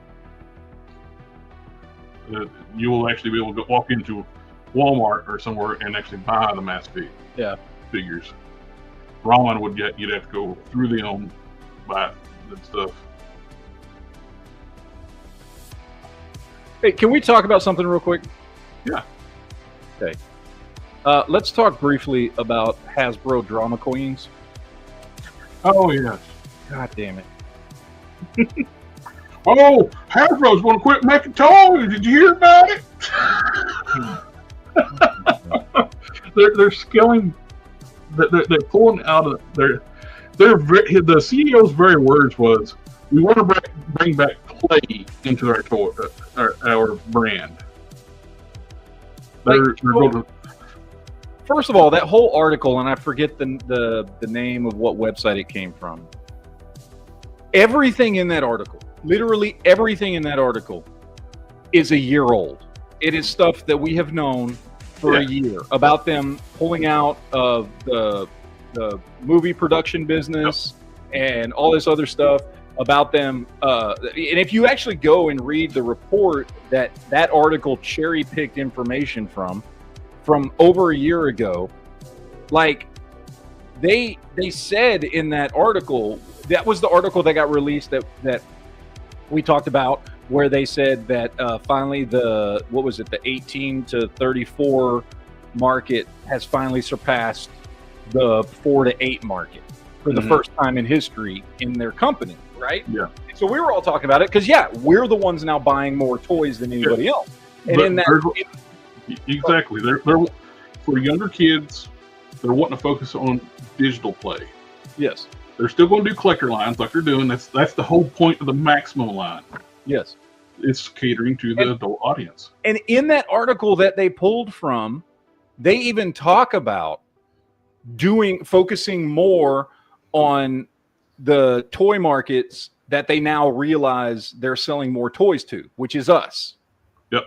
you will actually be able to walk into Walmart or somewhere and actually buy the mass figures. Ramen you'd have to go through the buy it and stuff. Hey, can we talk about something real quick? Yeah. Okay. Let's talk briefly about Hasbro Drama Queens. Oh yeah. God damn it. Oh, Hasbro's going to quit making toys. Did you hear about it? they're scaling. They're pulling out of the CEO's very words was, "We want to bring back play into our toy, our brand." They're going to. First of all, that whole article, and I forget the name of what website it came from. Everything in that article, literally everything in that article, is a year old. It is stuff that we have known for a year about them pulling out of the movie production business and all this other stuff about them. And if you actually go and read the report that article cherry-picked information from over a year ago, like they said in that article, that was the article that got released that we talked about, where they said that finally the 18 to 34 market has finally surpassed the 4 to 8 market for the first time in history in their company, right? Yeah. So we were all talking about it because we're the ones now buying more toys than anybody else. And But in that, exactly, they're for younger kids. They're wanting to focus on digital play. yes, They're still going to do collector lines like they're doing. That's the whole point of the Maximum line. yes. It's catering to the adult audience. And in that article that they pulled from, they even talk about focusing more on the toy markets that they now realize they're selling more toys to, which is us. Yep.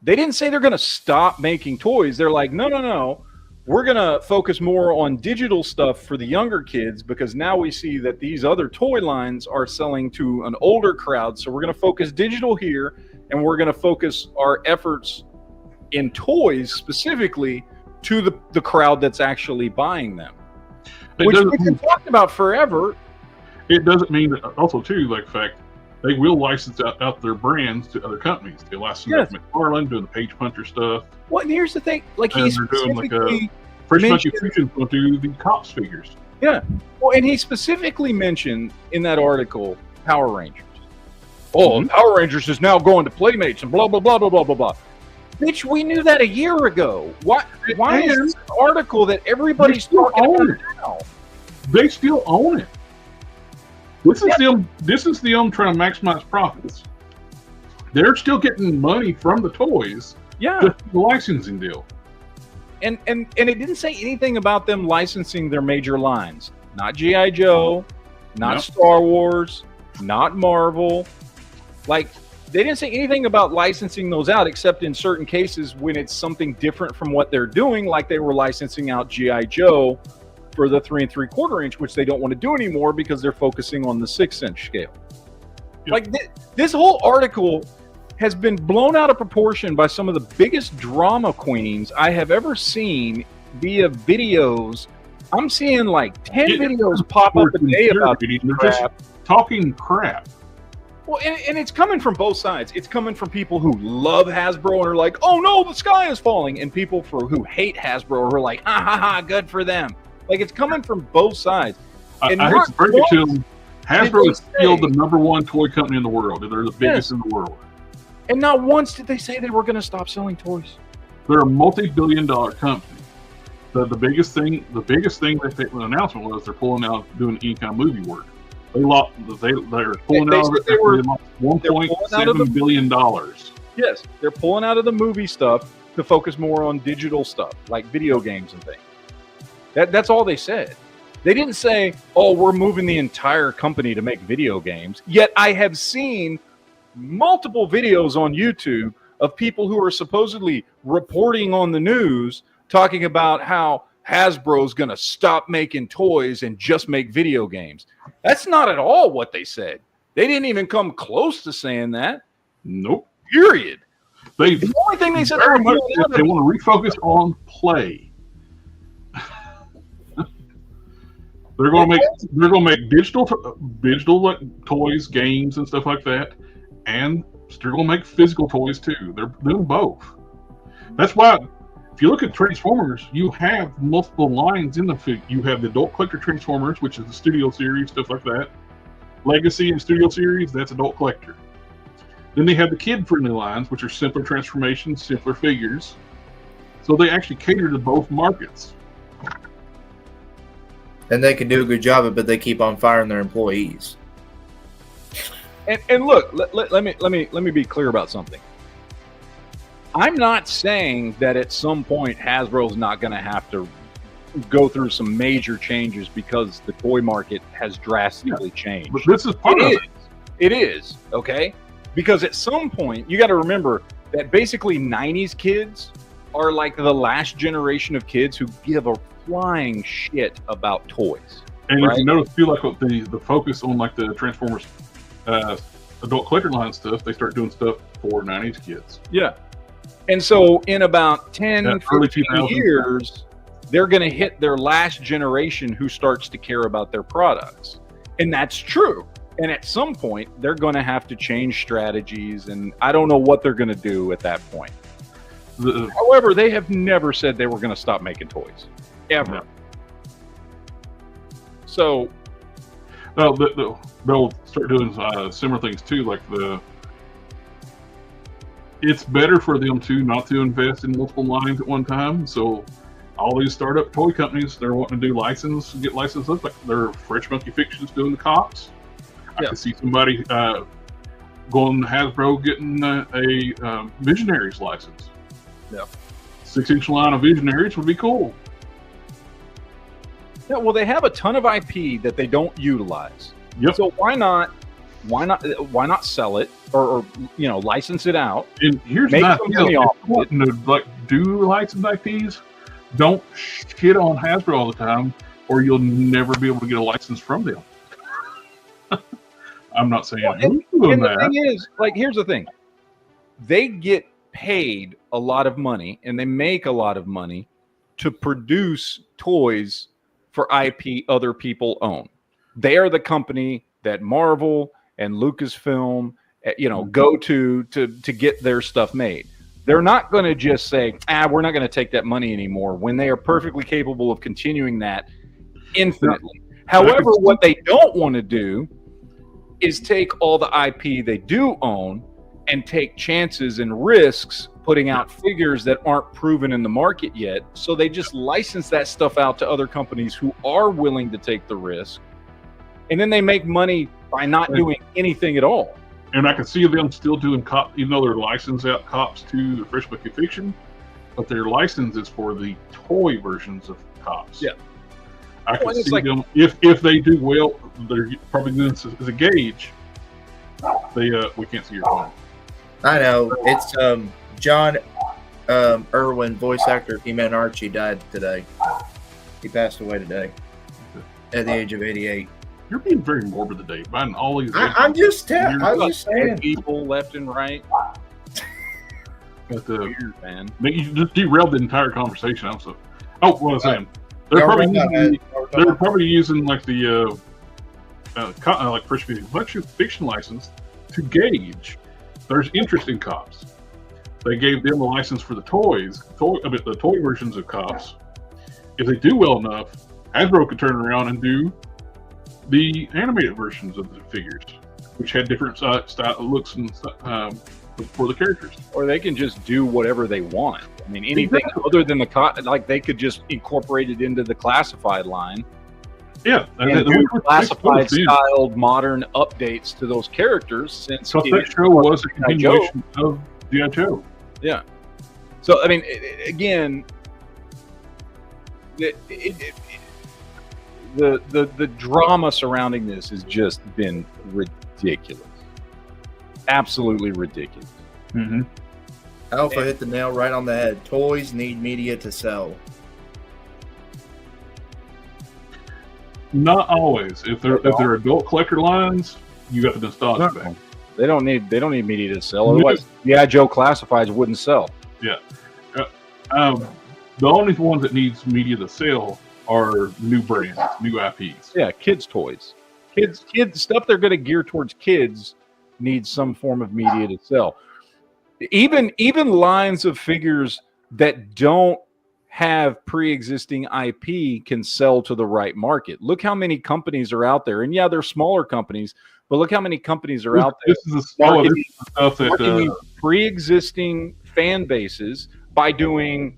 They didn't say they're going to stop making toys. They're like, no. We're going to focus more on digital stuff for the younger kids because now we see that these other toy lines are selling to an older crowd. So we're going to focus digital here, and we're going to focus our efforts in toys specifically to the crowd that's actually buying them. Which we've been talking about forever. It doesn't mean that also too, like the fact they will license out their brands to other companies. They license out McFarlane doing the Page Puncher stuff. Well, and here's the thing, like and he's they're doing like a Fresh Monkey Fusion will do the Cops figures. Yeah. Well, and he specifically mentioned in that article Power Rangers. Oh, Power Rangers is now going to Playmates and blah blah blah blah blah blah blah. Bitch, we knew that a year ago. Why is this an article that everybody's talking about now? They still own it. This is them trying to maximize profits. They're still getting money from the toys. Yeah. Just the licensing deal. And it didn't say anything about them licensing their major lines. Not G.I. Joe, not Star Wars, not Marvel. Like, they didn't say anything about licensing those out, except in certain cases when it's something different from what they're doing, like they were licensing out G.I. Joe for the 3 3/4 inch, which they don't want to do anymore because they're focusing on the 6-inch scale. Yep. Like this whole article has been blown out of proportion by some of the biggest drama queens I have ever seen via videos. I'm seeing like 10 videos pop up a day about this crap. Just talking crap. Well, and it's coming from both sides. It's coming from people who love Hasbro and are like, oh no, the sky is falling. And people who hate Hasbro are like, ha ha ha, good for them. Like, it's coming from both sides. And I hate to break it to them. Hasbro is still the #1 toy company in the world. They're the biggest in the world. And not once did they say they were going to stop selling toys. They're a multi-billion-dollar company. The biggest thing that the announcement was they're pulling out doing any kind of movie work. They're pulling out of it. They lost $1.7 billion. Yes, they're pulling out of the movie stuff to focus more on digital stuff like video games and things. That's all they said. They didn't say, oh, we're moving the entire company to make video games. Yet I have seen multiple videos on YouTube of people who are supposedly reporting on the news talking about how Hasbro's going to stop making toys and just make video games. That's not at all what they said. They didn't even come close to saying that. Nope. Period. The only thing they said they want to refocus on play. They're going to make digital like toys, games, and stuff like that, and they're going to make physical toys too. They're doing both. That's why, if you look at Transformers, you have multiple lines in the fig. You have the adult collector Transformers, which is the Studio Series, stuff like that. Legacy and Studio Series, that's adult collector. Then they have the kid-friendly lines, which are simpler transformations, simpler figures. So they actually cater to both markets. And they can do a good job of it, but they keep on firing their employees. And look, let me be clear about something. I'm not saying that at some point Hasbro's not going to have to go through some major changes because the toy market has drastically changed. But this is part of it. It is, okay? Because at some point, you got to remember that basically 90s kids are like the last generation of kids who give a flying shit about toys. And right? if you notice, feel like the focus on like the Transformers adult collector line stuff, they start doing stuff for 90s kids. Yeah. And so in about 10, early 15 2000s. years, they're going to hit their last generation who starts to care about their products. And that's true. And at some point, they're going to have to change strategies, and I don't know what they're going to do at that point. However, they have never said they were going to stop making toys, ever. No. So, they'll start doing similar things too. Like it's better for them not to invest in multiple lines at one time. So all these startup toy companies, they're wanting to do get licensed. Like their Fresh Monkey Fiction's doing the cops. I can see somebody going to Hasbro getting a Visionaries license. Yeah. 6-inch line of Visionaries would be cool. Yeah, well, they have a ton of IP that they don't utilize. Yep. So why not sell it or license it out? And here's Make my some deal. money off If you want to do licensed IPs, don't shit on Hasbro all the time, or you'll never be able to get a license from them. I'm not saying who's doing that. The thing is, here's the thing. They get paid a lot of money, and they make a lot of money to produce toys for IP other people own. They are the company that Marvel and Lucasfilm, go to get their stuff made. They're not going to just say, we're not going to take that money anymore, when they are perfectly capable of continuing that infinitely. However, what they don't want to do is take all the IP they do own and take chances and risks putting out figures that aren't proven in the market yet. So they just license that stuff out to other companies who are willing to take the risk. And then they make money by not doing anything at all. And I can see them still doing cops, even though they're licensed out cops to the Fresh Monkey Fiction, but their license is for the toy versions of cops. Yeah. I can see them, if they do well, they're probably doing this as a gauge. We can't see your phone. I know. It's John Irwin, voice actor of He-Man Archie, died today. He passed away today at the age of 88. You're being very morbid today, buying all these. I'm just saying. People left and right. But Weird, man. you just derailed the entire conversation. What was I saying? They're probably using like the like Fresh Fiction license to gauge. There's interest in cops. They gave them a license for the toys, the toy versions of cops. If they do well enough, Hasbro could turn around and do the animated versions of the figures, which had different style looks and for the characters. Or they can just do whatever they want. I mean, anything other than they could just incorporate it into the classified line. Yeah, and do classified styled modern updates to those characters, since that show was a continuation of G.I. Joe. Yeah. So I mean, again, the drama surrounding this has just been ridiculous, absolutely ridiculous. Mm-hmm. Alpha hit the nail right on the head. Toys need media to sell. Not always. If they're adult collector lines, you got the nostalgia back. They don't need media to sell. Otherwise, G.I. Joe classifieds wouldn't sell. Yeah. The only ones that needs media to sell are new brands, new IPs. Yeah, kids' toys. Kids stuff they're going to gear towards kids needs some form of media to sell. Even lines of figures that don't have pre-existing IP can sell to the right market. Look how many companies are out there, and yeah, they're smaller companies, but look how many companies are out there. This is the stuff that pre-existing fan bases by doing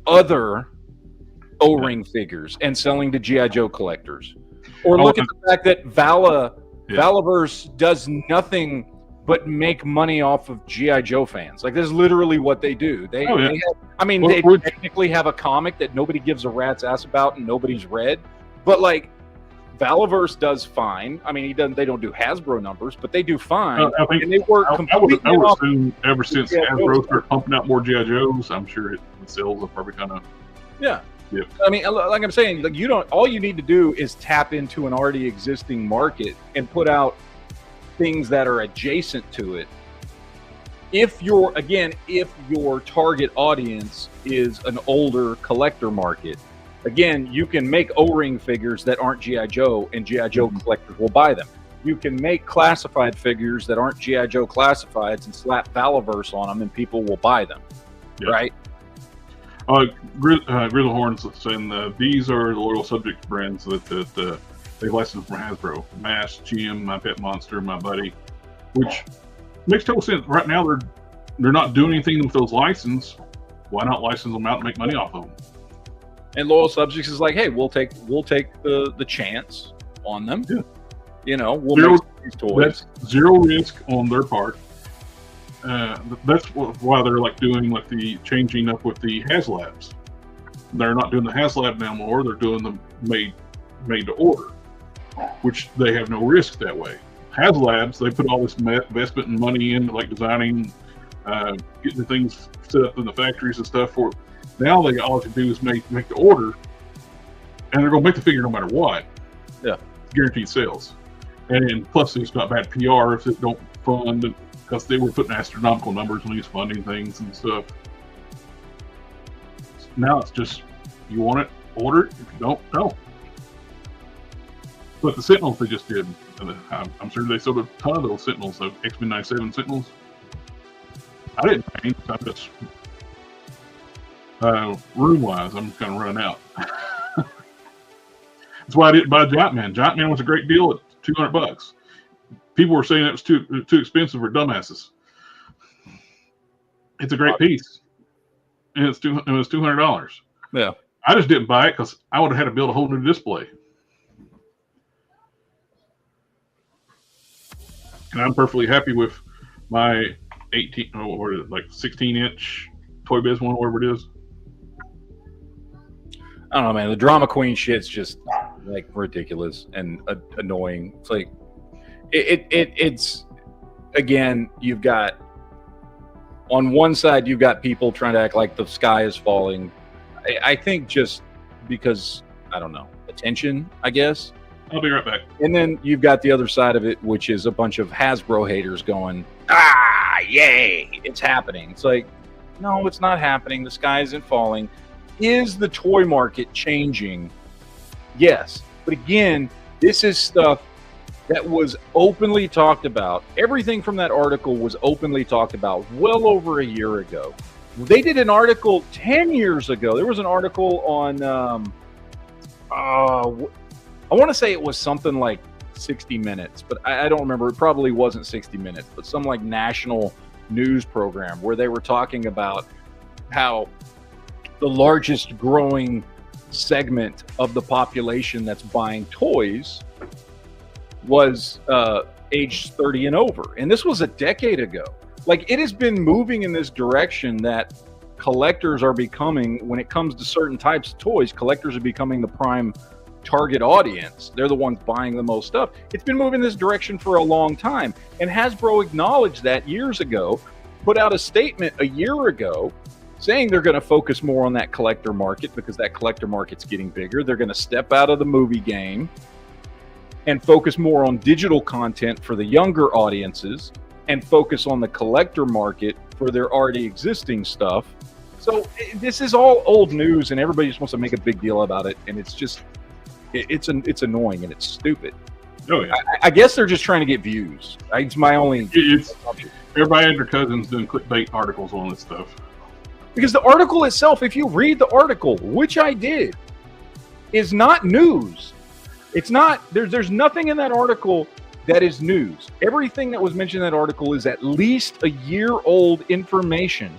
other O-ring figures and selling to G.I. Joe collectors. Or look at the fact that Valaverse does nothing but make money off of G.I. Joe fans. Like, this is literally what they do. They technically have a comic that nobody gives a rat's ass about and nobody's read, but like Valaverse does fine. I mean, they don't do Hasbro numbers, but they do fine. I think, and they work completely. I would assume ever since Hasbro started pumping out more G.I. Joes, I'm sure the sales will probably kind of. Yeah. Yep. I mean, like I'm saying, like all you need to do is tap into an already existing market and put out things that are adjacent to it. If your target audience is an older collector market, again, you can make O-ring figures that aren't G.I. Joe, and G.I. Joe collectors will buy them. You can make classified figures that aren't G.I. Joe classifieds and slap Valaverse on them, and people will buy them. Yep. Right? Grizzle Horns saying these are the loyal subject brands that they licensed from Hasbro. Mash, GM, My Pet Monster, My Buddy, which makes total sense. Right now, they're not doing anything with those licenses. Why not license them out and make money off of them? And loyal subjects is like, hey, we'll take the chance on them. Yeah. You know, we'll make these toys. That's zero risk on their part. That's why they're like doing like the changing up with the HasLabs. They're not doing the HasLab now more. They're doing the made to order, which they have no risk that way. HasLabs, they put all this investment and money into like designing, getting the things set up in the factories and stuff for. Now they all have to do is make the order, and they're going to make the figure no matter what. Yeah, guaranteed sales. And then plus it's not bad PR if it don't fund, because they were putting astronomical numbers on these funding things and stuff. Now it's just, you want it, order it. If you don't. But the Sentinels they just did, I'm sure they sold a ton of those Sentinels, those X-Men 97 Sentinels. I didn't paint, I just, room-wise, I'm kind of running out. That's why I didn't buy Giant Man. Giant Man was a great deal at $200. People were saying it was too expensive for dumbasses. It's a great piece, and it was $200. Yeah, I just didn't buy it because I would have had to build a whole new display. And I'm perfectly happy with my 16-inch Toy Biz one, whatever it is. I don't know, man. The drama queen shit's just like ridiculous and annoying. It's like it's again, you've got on one side you've got people trying to act like the sky is falling. I think just because, I don't know, attention, I guess. I'll be right back. And then you've got the other side of it, which is a bunch of Hasbro haters going, yay, it's happening. It's like, no, it's not happening. The sky isn't falling. Is the toy market changing? Yes. But again, this is stuff that was openly talked about. Everything from that article was openly talked about well over a year ago. They did an article 10 years ago. There was an article on, I want to say it was something like 60 Minutes, but I don't remember. It probably wasn't 60 Minutes, but some like national news program where they were talking about how the largest growing segment of the population that's buying toys was age 30 and over. And this was a decade ago. Like, it has been moving in this direction that collectors are becoming, when it comes to certain types of toys, collectors are becoming the prime target audience. They're the ones buying the most stuff. It's been moving this direction for a long time. And Hasbro acknowledged that years ago, put out a statement a year ago saying they're going to focus more on that collector market because that collector market's getting bigger. They're going to step out of the movie game and focus more on digital content for the younger audiences and focus on the collector market for their already existing stuff. So this is all old news, and everybody just wants to make a big deal about it, and it's just it's annoying and it's stupid. Oh yeah. I guess they're just trying to get views. It's my only. It's everybody and their cousins doing clickbait articles on this stuff. Because the article itself, if you read the article, which I did, is not news. It's not. There's nothing in that article that is news. Everything that was mentioned in that article is at least a year old information.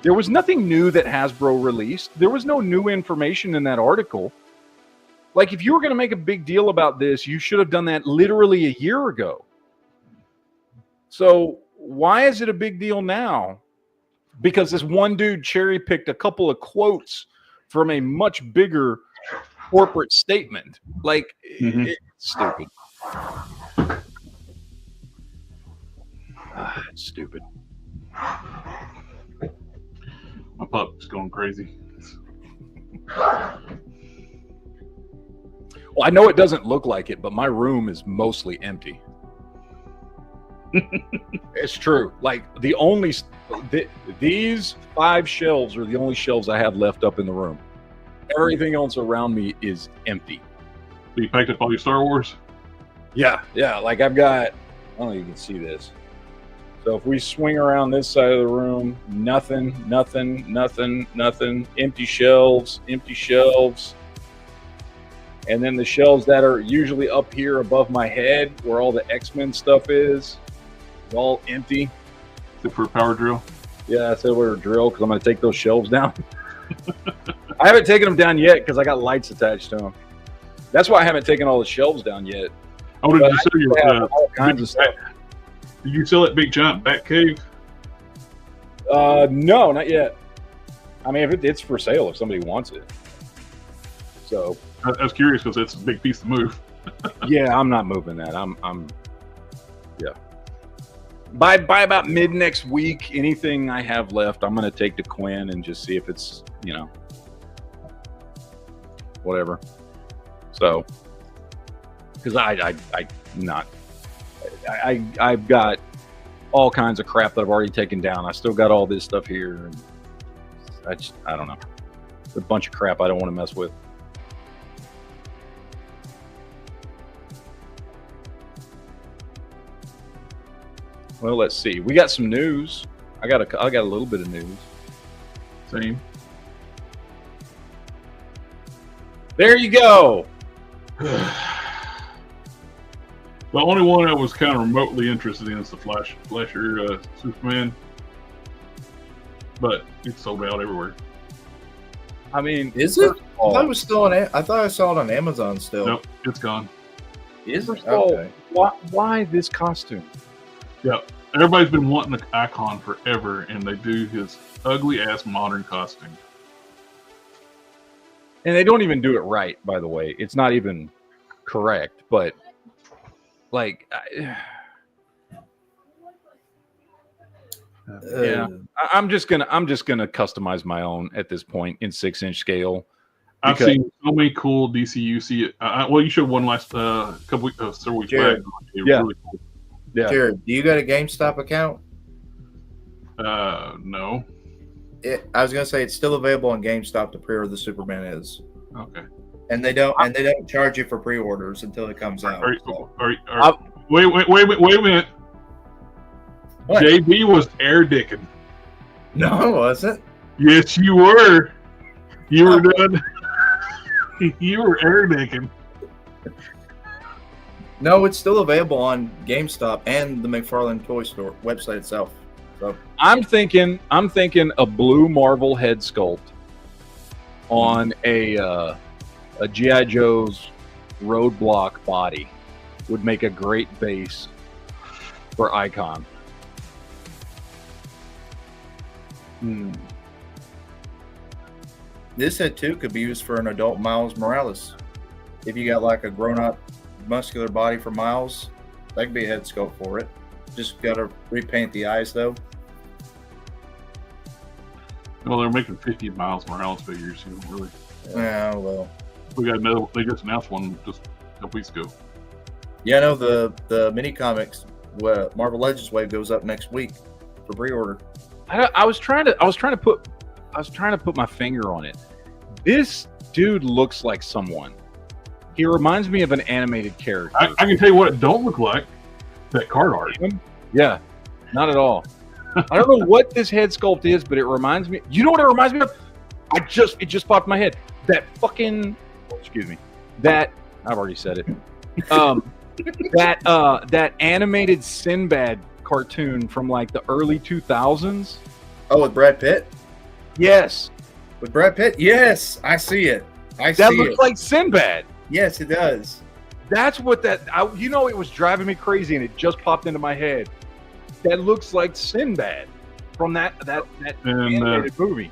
There was nothing new that Hasbro released. There was no new information in that article. Like, if you were going to make a big deal about this, you should have done that literally a year ago. So why is it a big deal now? Because this one dude cherry-picked a couple of quotes from a much bigger corporate statement. Like, it's stupid. It's stupid. My pup's going crazy. Well, I know it doesn't look like it, but my room is mostly empty. It's true. Like, these 5 shelves are the only shelves I have left up in the room. Everything else around me is empty. So you packed up all your Star Wars? Yeah. Like, I've got, I don't know if you can see this. So if we swing around this side of the room, nothing, empty shelves. And then the shelves that are usually up here above my head, where all the X-Men stuff is all empty. Except for a power drill? Yeah, I said we were a drill because I'm going to take those shelves down. I haven't taken them down yet because I got lights attached to them. That's why I haven't taken all the shelves down yet. Oh, did you sell your all kinds of stuff? Did you sell that big giant bat cave? No, not yet. I mean, if it's for sale, if somebody wants it. So I was curious because it's a big piece to move. Yeah, I'm not moving that. Yeah. By about mid next week, anything I have left, I'm going to take to Quinn and just see if it's, whatever. So, because I've got all kinds of crap that I've already taken down. I still got all this stuff here. And I don't know. It's a bunch of crap I don't want to mess with. Well, let's see. We got some news. I got a little bit of news. Same. There you go. The only one I was kind of remotely interested in is the Flasher Superman, but it's sold out everywhere. I mean, is it? I thought it was still on. I thought I saw it on Amazon still. Nope, it's gone. Is it? Okay. Why this costume? Yeah, everybody's been wanting an Icon forever, and they do his ugly ass modern costume. And they don't even do it right, by the way. It's not even correct, but like, yeah, I'm just gonna customize my own at this point in 6-inch scale. I've seen so many cool DCUC. Well, you showed one last several weeks back. Yeah. Really cool. Yeah. Jared, do you got a GameStop account? No. I was gonna say it's still available on GameStop to pre-order the Superman is. Okay. And they don't charge you for pre-orders until it comes out. Wait a minute. What? JB was air dicking. No, it wasn't. Yes, you were. You were done. You were air dicking. No, it's still available on GameStop and the McFarlane Toy Store website itself. So I'm thinking a blue Marvel head sculpt on a G.I. Joe's Roadblock body would make a great base for Icon. this head too could be used for an adult Miles Morales. If you got like a grown-up muscular body for Miles, that could be a head sculpt for it. Just got to repaint the eyes though. Well, they're making 50 Miles Morales figures. You know, really. Yeah, well. We got another. They just announced one just a couple weeks ago. Yeah, no, the mini comics, Marvel Legends wave goes up next week for pre-order. I was trying to put my finger on it. This dude looks like someone. He reminds me of an animated character. I can tell you what it don't look like. That card art. Yeah, not at all. I don't know what this head sculpt is, but it reminds me. You know what it reminds me of? It just popped in my head. That fucking. Excuse me. That I've already said it. That animated Sinbad cartoon from like the early 2000s. Oh, with Brad Pitt? Yes. With Brad Pitt? Yes, I see it. That looks like Sinbad. Yes, it does. That's what it was driving me crazy, and it just popped into my head. That looks like Sinbad from that animated movie.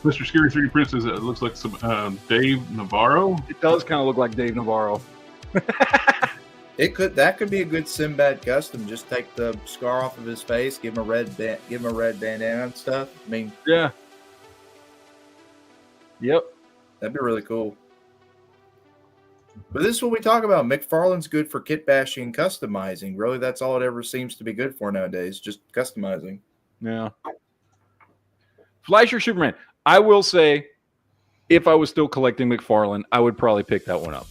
Mr. Scary 3D Princess, it looks like some Dave Navarro. It does kind of look like Dave Navarro. That could be a good Sinbad custom. Just take the scar off of his face, give him a red bandana and stuff. I mean, yeah. Yep. That'd be really cool. But this is what we talk about. McFarlane's good for kit bashing and customizing. Really, that's all it ever seems to be good for nowadays. Just customizing. Yeah. Fleischer Superman. I will say, if I was still collecting McFarlane, I would probably pick that one up.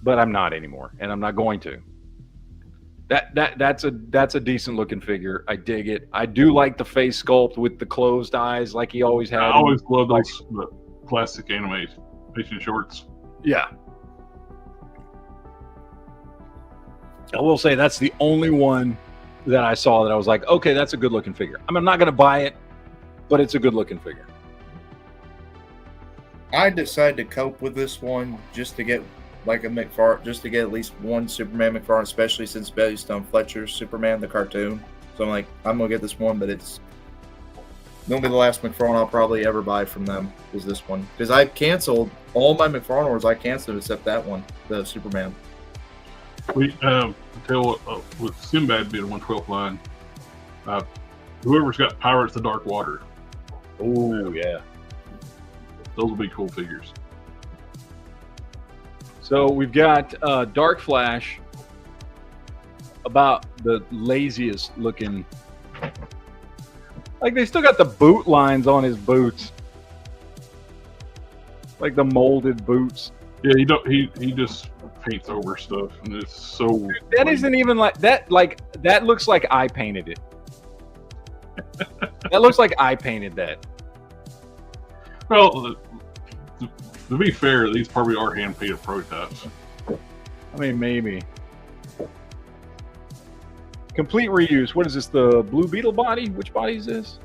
But I'm not anymore, and I'm not going to. That's a decent looking figure. I dig it. I do like the face sculpt with the closed eyes, like he always had. I always love those classic animation shorts. Yeah. I will say that's the only one that I saw that I was like, okay, that's a good looking figure. I'm not going to buy it, but it's a good looking figure. I decided to cope with this one just to get like a McFarlane, just to get at least one Superman McFarlane, especially since based on Fletcher's Superman, the cartoon. So I'm like, I'm going to get this one, but it's going to be the last McFarlane I'll probably ever buy from them is this one. Because I canceled all my McFarlane orders. I canceled except that one, the Superman. We tell what with Sinbad being 112th line, whoever's got Pirates of the Dark Water. Oh yeah, those will be cool figures. So we've got Dark Flash, about the laziest looking. Like they still got the boot lines on his boots, like the molded boots. Yeah, he just paints over stuff, and it's so. That isn't even like that. Like that looks like I painted it. That looks like I painted that. Well, to be fair, these probably are hand painted prototypes. I mean, maybe. Complete reuse. What is this? The Blue Beetle body? Which body is this?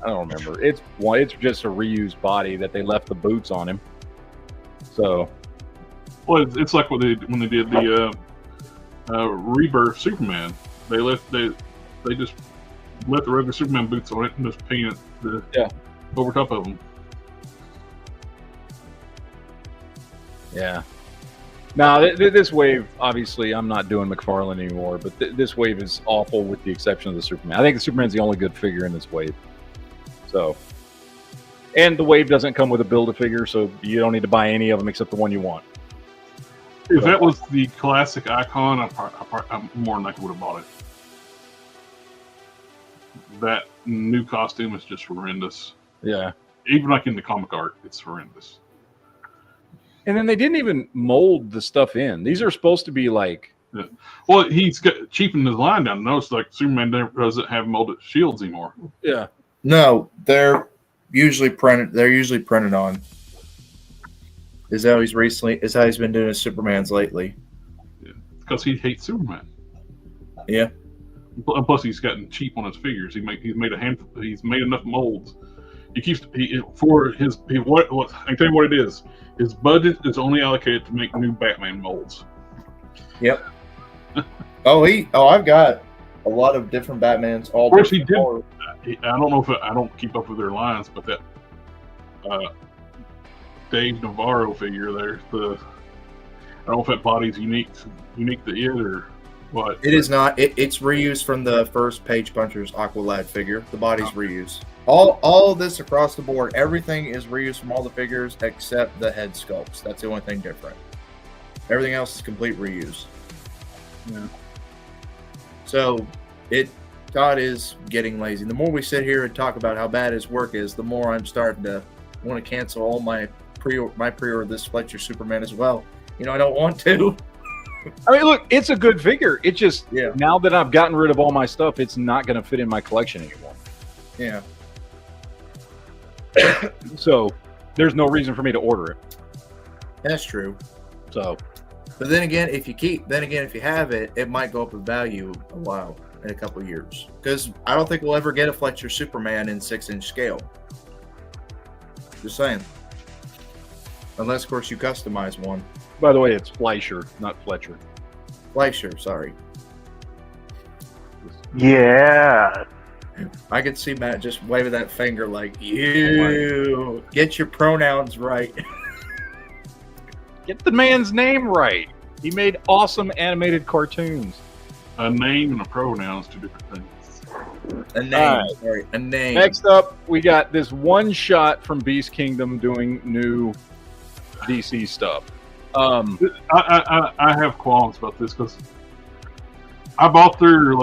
I don't remember. It's just a reused body that they left the boots on him. So, well, it's like when they did the Rebirth Superman. They just left the regular Superman boots on it and just painted over top of them. Yeah. Now, this wave, obviously, I'm not doing McFarlane anymore, but this wave is awful with the exception of the Superman. I think the Superman's the only good figure in this wave. So, and the wave doesn't come with a Build-A-Figure, so you don't need to buy any of them except the one you want. If that was the classic icon, I more than likely would have bought it. That new costume is just horrendous. Yeah. Even like in the comic art, it's horrendous. And then they didn't even mold the stuff in. These are supposed to be like... Yeah. Well, he's cheapened his line down. Notice like Superman doesn't have molded shields anymore. Yeah. No, they're usually printed. They're usually printed on. Is how he's been doing his Supermans lately. Yeah. Because he hates Superman. Yeah. And plus, he's gotten cheap on his figures. He's made enough molds. I can tell you what it is. His budget is only allocated to make new Batman molds. Yep. I've got a lot of different Batmans. All of course, he did. Colors. I don't know if I don't keep up with their lines, but that Dave Navarro figure there, I don't know if that body's unique to it or. What? It is not. It's reused from the first Page Puncher's Aqualad figure. The body's reused. All of this across the board, everything is reused from all the figures except the head sculpts. That's the only thing different. Everything else is complete reuse. Yeah. So Todd is getting lazy. The more we sit here and talk about how bad his work is, the more I'm starting to want to cancel all my pre-order of this Fletcher Superman as well. I don't want to. I mean, look, it's a good figure. It just, Yeah. now that I've gotten rid of all my stuff, it's not going to fit in my collection anymore. Yeah. So there's no reason for me to order it. That's true. So, But then again, if you have it, it might go up in value a while in a couple of years. Because I don't think we'll ever get a Fletcher Superman in 6-inch scale. Just saying. Unless, of course, you customize one. by the way, it's Fleischer, not Fletcher. Fleischer, sorry. Yeah. I could see Matt just waving that finger like, you get your pronouns right. Get the man's name right. He made awesome animated cartoons. A name and a pronoun is two different things. A name, Alright. sorry, a name. Next up, we got this one shot from Beast Kingdom doing new DC stuff. I have qualms about this because I bought their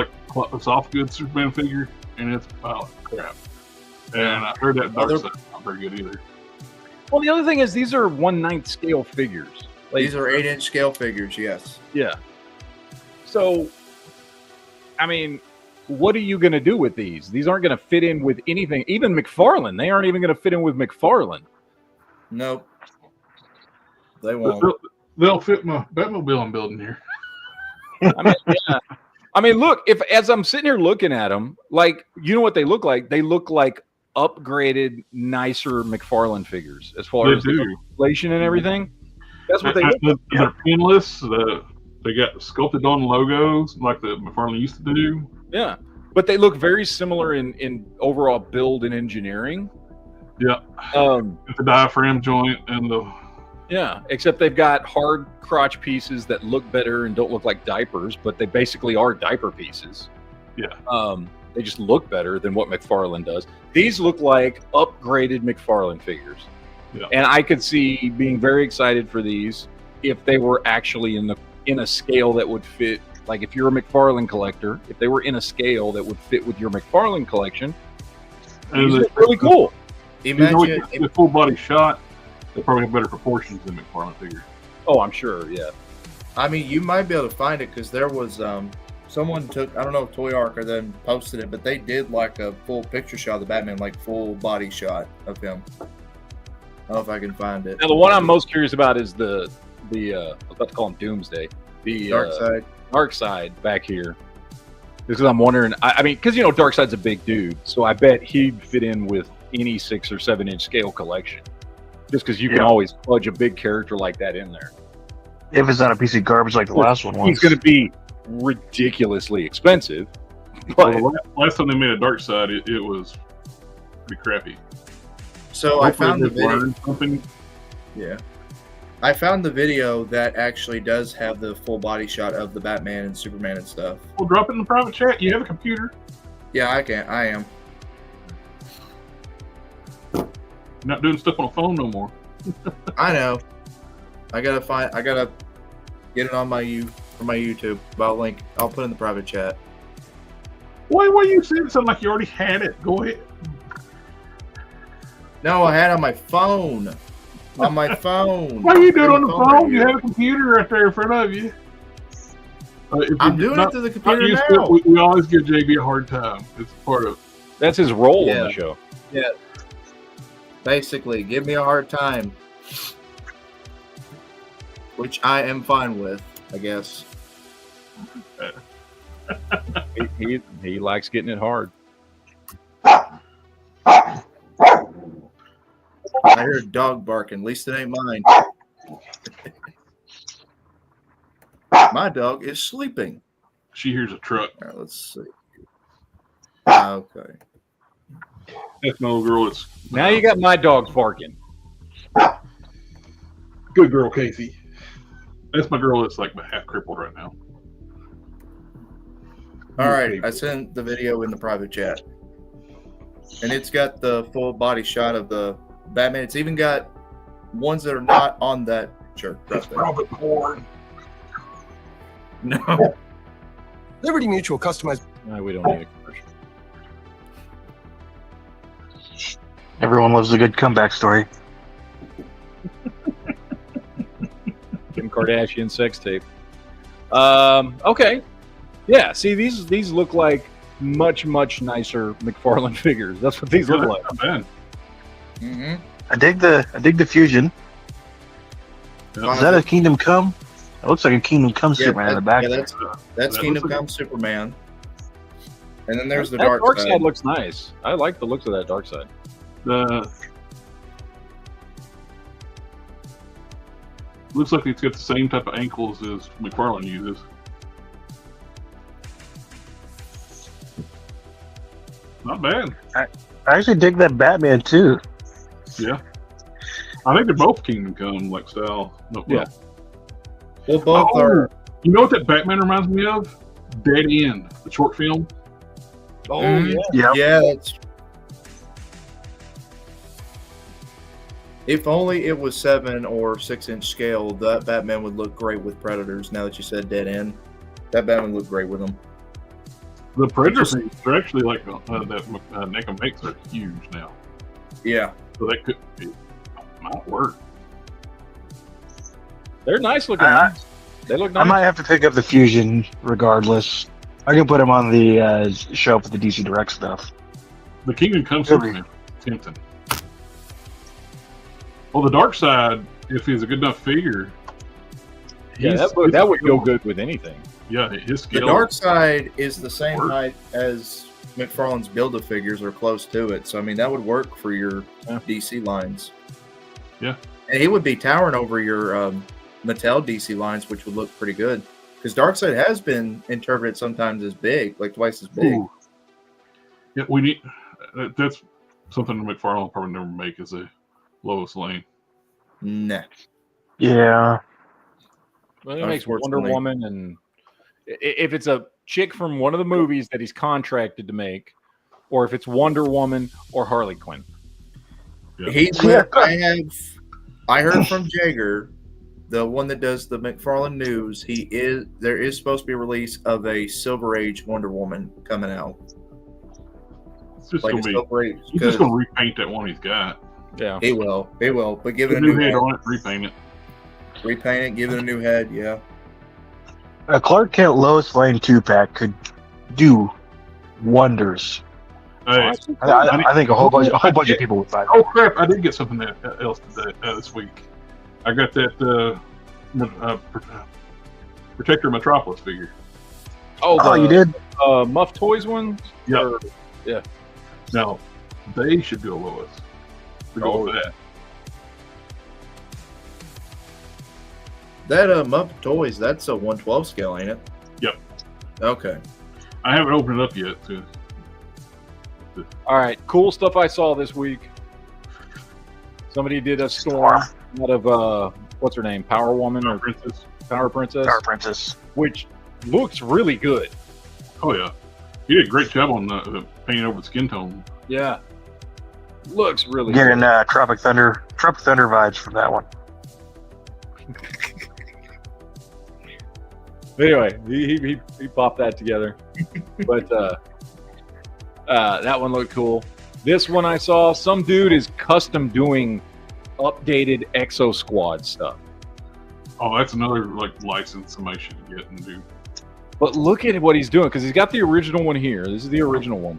soft goods Superman figure and it's a pile of crap. And I heard that Dark Side's not very good either. Well, the other thing is these are 1/9 scale figures. These are 8-inch scale figures, yes. Yeah. So, I mean, what are you going to do with these? These aren't going to fit in with anything. Even McFarlane, they aren't even going to fit in with McFarlane. Nope. They won't. They'll fit my Batmobile I'm building here. I mean, yeah. I mean, look, as I'm sitting here looking at them, you know what they look like? They look like upgraded, nicer McFarlane figures as far as the inflation and everything. That's what they look like. They're pinless. They got sculpted on logos like the McFarlane used to do. Yeah, but they look very similar in overall build and engineering. Yeah. With the diaphragm joint and the... Yeah, except they've got hard crotch pieces that look better and don't look like diapers, but they basically are diaper pieces. Yeah. They just look better than what McFarlane does. These look like upgraded McFarlane figures. Yeah. And I could see being very excited for these if they were actually in a scale that would fit. Like if you're a McFarlane collector, if they were in a scale that would fit with your McFarlane collection, these look really cool. Imagine the full body shot. They probably have better proportions than McFarlane figure. Oh, I'm sure. Yeah. I mean, you might be able to find it because there was someone took, I don't know if Toy Arc or then posted it, but they did like a full picture shot of the Batman, like full body shot of him. I don't know if I can find it. Now, the one I'm most curious about is the I was about to call him Doomsday. The Dark Side back here. Because I'm wondering, I mean, because Darkseid's a big dude, so I bet he'd fit in with any 6 or 7 inch scale collection. Just because you can always fudge a big character like that in there. If it's not a piece of garbage like the last one was. He's going to be ridiculously expensive. But Last time they made a Dark Side, it was pretty crappy. So I found the video. Something. Yeah. I found the video that actually does have the full body shot of the Batman and Superman and stuff. We'll drop it in the private chat. You have a computer. Yeah, I can. I am. You're not doing stuff on a phone no more. I know. I gotta get it on my YouTube. I'll put it in the private chat. Why you saying something like you already had it? Go ahead. No, I had it on my phone. On my phone. Why are you doing it on the phone? You have a computer right there in front of you. I'm doing it to the computer now. We always give JB a hard time. It's part of. That's his role on the show. Yeah. Basically, give me a hard time. Which I am fine with, I guess. He likes getting it hard. I hear a dog barking. At least it ain't mine. My dog is sleeping. She hears a truck. All right, let's see. Okay. That's my little girl. Now you got my dogs barking. Good girl, Casey. That's my girl that's like half crippled right now. All right, I sent the video in the private chat, and it's got the full body shot of the Batman. It's even got ones that are not on that picture. That's probably porn. No. Liberty Mutual customized. No, we don't need a commercial. Everyone loves a good comeback story. Kim Kardashian sex tape. Okay. Yeah, see, these look like much nicer McFarlane figures. That's what these look like. Not bad. Mm-hmm. I dig the fusion. Yeah. Is that a Kingdom Come? It looks like a Kingdom Come Superman in the back. Yeah, there. that's That Kingdom looks Come Superman. And then there's the That dark side looks nice. I like the looks of that dark side. Looks like it's got the same type of ankles as McFarlane uses. Not bad. I actually dig that Batman too. Yeah. I think they're both Kingdom Come like style. No, Yeah. Well, both are. You know what that Batman reminds me of? Dead End, the short film. Oh, Mhm. yeah. Yep. Yeah, that's. If only it was 7 or 6-inch scale, that Batman would look great with Predators. Now that you said Dead End, that Batman would look great with them. The Predator things are actually like that NECA makes are huge now. Yeah. So that could be, might work. They're nice looking. I- They look I nice. might have to pick up the fusion regardless. I can put him on the show for the DC Direct stuff. The Kingdom Come Could be. Superman, tempting. Well, the dark side, if he's a good enough figure, Yeah, he's- that would go good with anything. Yeah, his The scale. Dark Side is the same Work. height as McFarlane's Build-A-Figures or close to it. So, I mean, that would work for your Yeah. DC lines. Yeah. And he would be towering over your Mattel DC lines, which would look pretty good. Because Darkseid has been interpreted sometimes as big, like twice as big. Ooh. Yeah, we need. That's something McFarlane will probably never make is a Lois Lane. Nah. Yeah. Well, it makes Wonder Unfortunately. Woman, and if it's a chick from one of the movies that he's contracted to make, or if it's Wonder Woman or Harley Quinn. Yeah. I heard from Jaeger, the one that does the McFarlane news. There is supposed to be a release of a Silver Age Wonder Woman coming out. It's just Like gonna a be. Silver Age. He's just gonna repaint that one he's got. Yeah. He will, but give Put it a a new new head head. on it, repaint it. Repaint it, give it a new head. Yeah. A Clark Kent Lois Lane 2-pack could do wonders. Hey, I think a whole bunch of people would buy that. oh crap! I did get something else today, this week. I got that Protector Metropolis figure. Oh, you did? Muff Toys one? Yeah. Or- Now they should do a Lois. To go with that. That Muppet Toys, that's a 112 scale, ain't it? Yep. Okay. I haven't opened it up yet. All right, cool stuff I saw this week. Somebody did a storm out of what's her name, Power Woman or Princess. Power Princess, Power Princess. which looks really good. Oh yeah, he did a great job on the painting over the skin tone. Yeah, looks really Getting good. Tropic Thunder vibes from that one. Anyway, he popped that together, but that one looked cool. This one I saw, some dude is custom doing updated Exo Squad stuff. Oh, that's another like license somebody should get and do. But look at what he's doing, because he's got the original one here. This is the original one.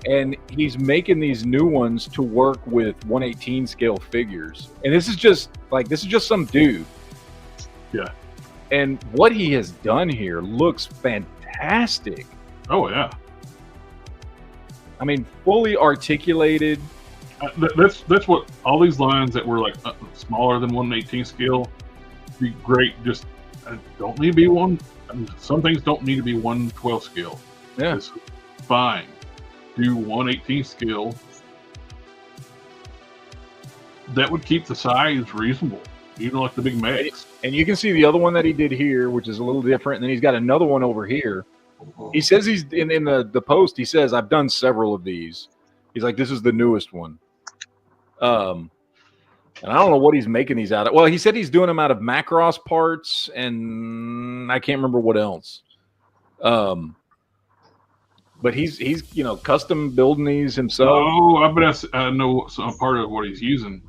And he's making these new ones to work with 1/18 scale figures. And this is just some dude. Yeah. And what he has done here looks fantastic. Oh yeah, I mean, fully articulated. that's what all these lines that were like smaller than 1/18 scale be great. Just don't need to be one. Some things don't need to be 1/12 scale. Yeah. It's fine. Do 1/18 scale. That would keep the size reasonable, even like the big Max. And you can see the other one that he did here, which is a little different. And then he's got another one over here He says he's in the post. He says, I've done several of these. He's like, this is the newest one. And I don't know what he's making these out of. Well, he said he's doing them out of Macross parts, and I can't remember what else. But he's custom building these himself. Oh, I bet I know some part of what he's using.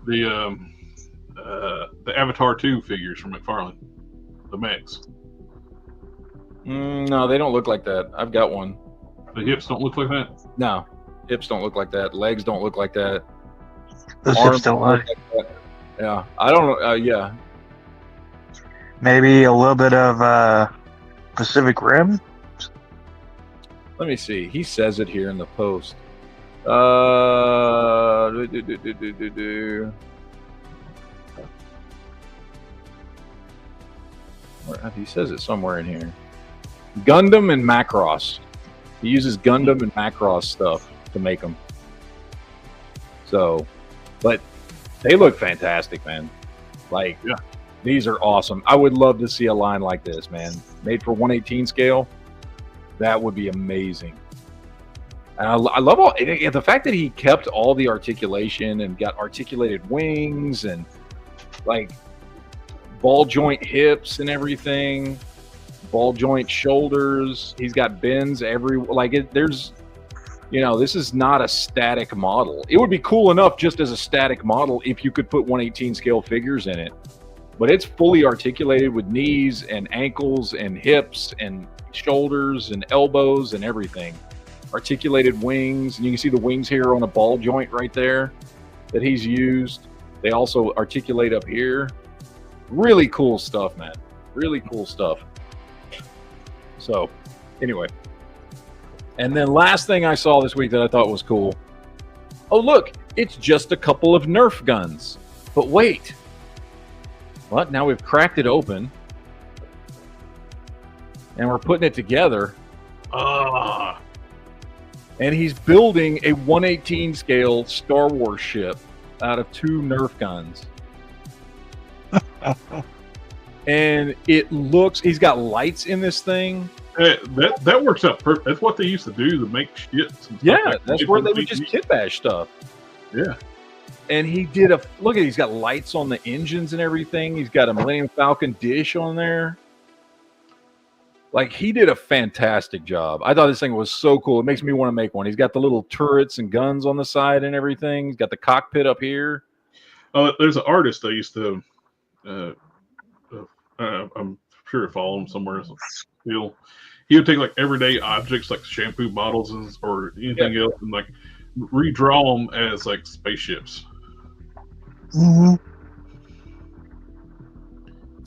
The Avatar 2 figures from McFarlane, the mechs. No, they don't look like that. I've got one. The hips don't look like that. No, hips don't look like that. Legs don't look like that. Those Arms hips don't look look. like that. Yeah, I don't know. Yeah, Maybe a little bit of Pacific Rim. let me see. He says it here in the post. He says it somewhere in here. Gundam and Macross. He uses Gundam and Macross stuff to make them. So, but they look fantastic, man. Like, Yeah. these are awesome. I would love to see a line like this, man. Made for 1/18 scale. That would be amazing. And I love all and the fact that he kept all the articulation and got articulated wings and like ball joint hips and everything, ball joint shoulders. He's got bends there's, this is not a static model. It would be cool enough just as a static model if you could put 1/18 scale figures in it, but it's fully articulated with knees and ankles and hips and shoulders and elbows and everything. Articulated wings, and you can see the wings here on a ball joint right there that he's used. They also articulate up here. Really cool stuff, man. Really cool stuff. So, anyway. And then last thing I saw this week that I thought was cool. Oh, look, it's just a couple of Nerf guns. But wait. What? Now we've cracked it open. And we're putting it together. And he's building a 1/18 scale Star Wars ship out of 2 Nerf guns. And it looks, he's got lights in this thing. That works out perfect. That's what they used to do to make shits. And stuff Yeah, like that's that. where they would just kit bash stuff. Yeah. And he did look at it, he's got lights on the engines and everything. He's got a Millennium Falcon dish on there. Like, he did a fantastic job. I thought this thing was so cool. It makes me want to make one. He's got the little turrets and guns on the side and everything. He's got the cockpit up here. There's an artist I used to, I'm sure I follow him somewhere. He would take like everyday objects like shampoo bottles or anything else and like redraw them as like spaceships. Mm-hmm.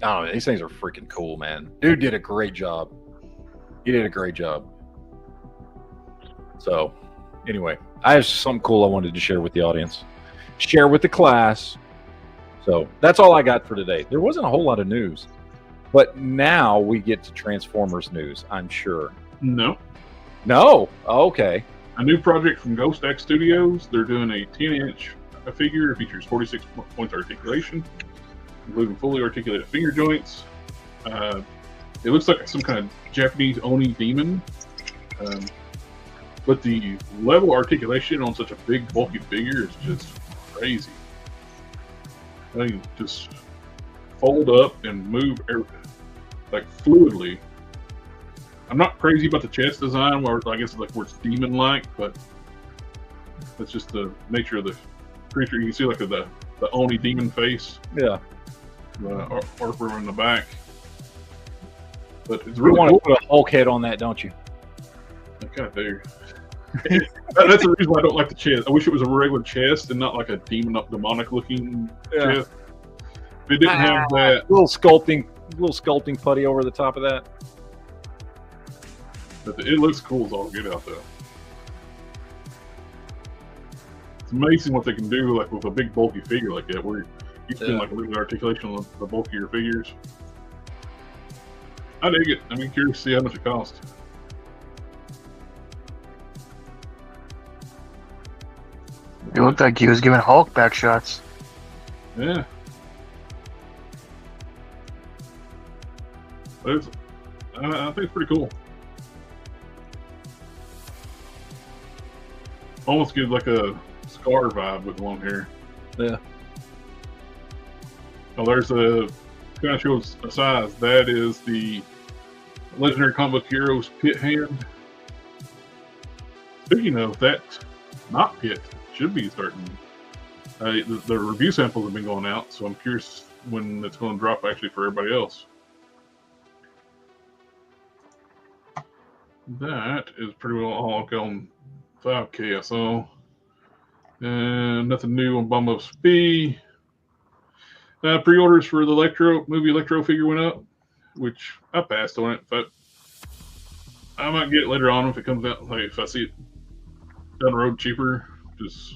I don't know. These things are freaking cool, man. Dude did a great job. He did a great job. So, anyway, I have something cool I wanted to share with the audience. Share with the class. So, that's all I got for today. There wasn't a whole lot of news. But now we get to Transformers news, I'm sure. No. No? Okay. A new project from Ghost X Studios. They're doing a 10-inch figure. It features 46 points of articulation, including fully articulated finger joints. It looks like some kind of Japanese Oni demon. But the level of articulation on such a big, bulky figure is just crazy. They can just fold up and move like fluidly. I'm not crazy about the chest design, where I guess like where it's demon-like, but that's just the nature of the creature. You can see like the Oni demon face. Yeah. The artwork in the back. But it's You really want cool. to put a Hulk head on that, don't you? I kind of do. That's the reason why I don't like the chest. I wish it was a regular chest and not like a demonic looking chest. If it didn't have that, Little sculpting putty over the top of that. but it looks cool as all get out though. It's amazing what they can do like with a big bulky figure like that, where you can like really articulation on the bulkier figures. I dig it. I'm curious to see how much it costs. It looked like he was giving Hulk back shots. Yeah. But I think it's pretty cool. Almost gives like a Scar vibe with long hair. Yeah. Well, there's a kind of shows a size. That is the Legendary Comic Book Heroes Pit Hand. Speaking of that, not Pit, should be starting. The review samples have been going out, so I'm curious when it's going to drop actually for everybody else. That is pretty well all on 5K, I saw. And nothing new on Bumble Speed. Pre-orders for the movie Electro figure went up, which I passed on it, but I might get it later on if it comes out. Like if I see it down the road cheaper, just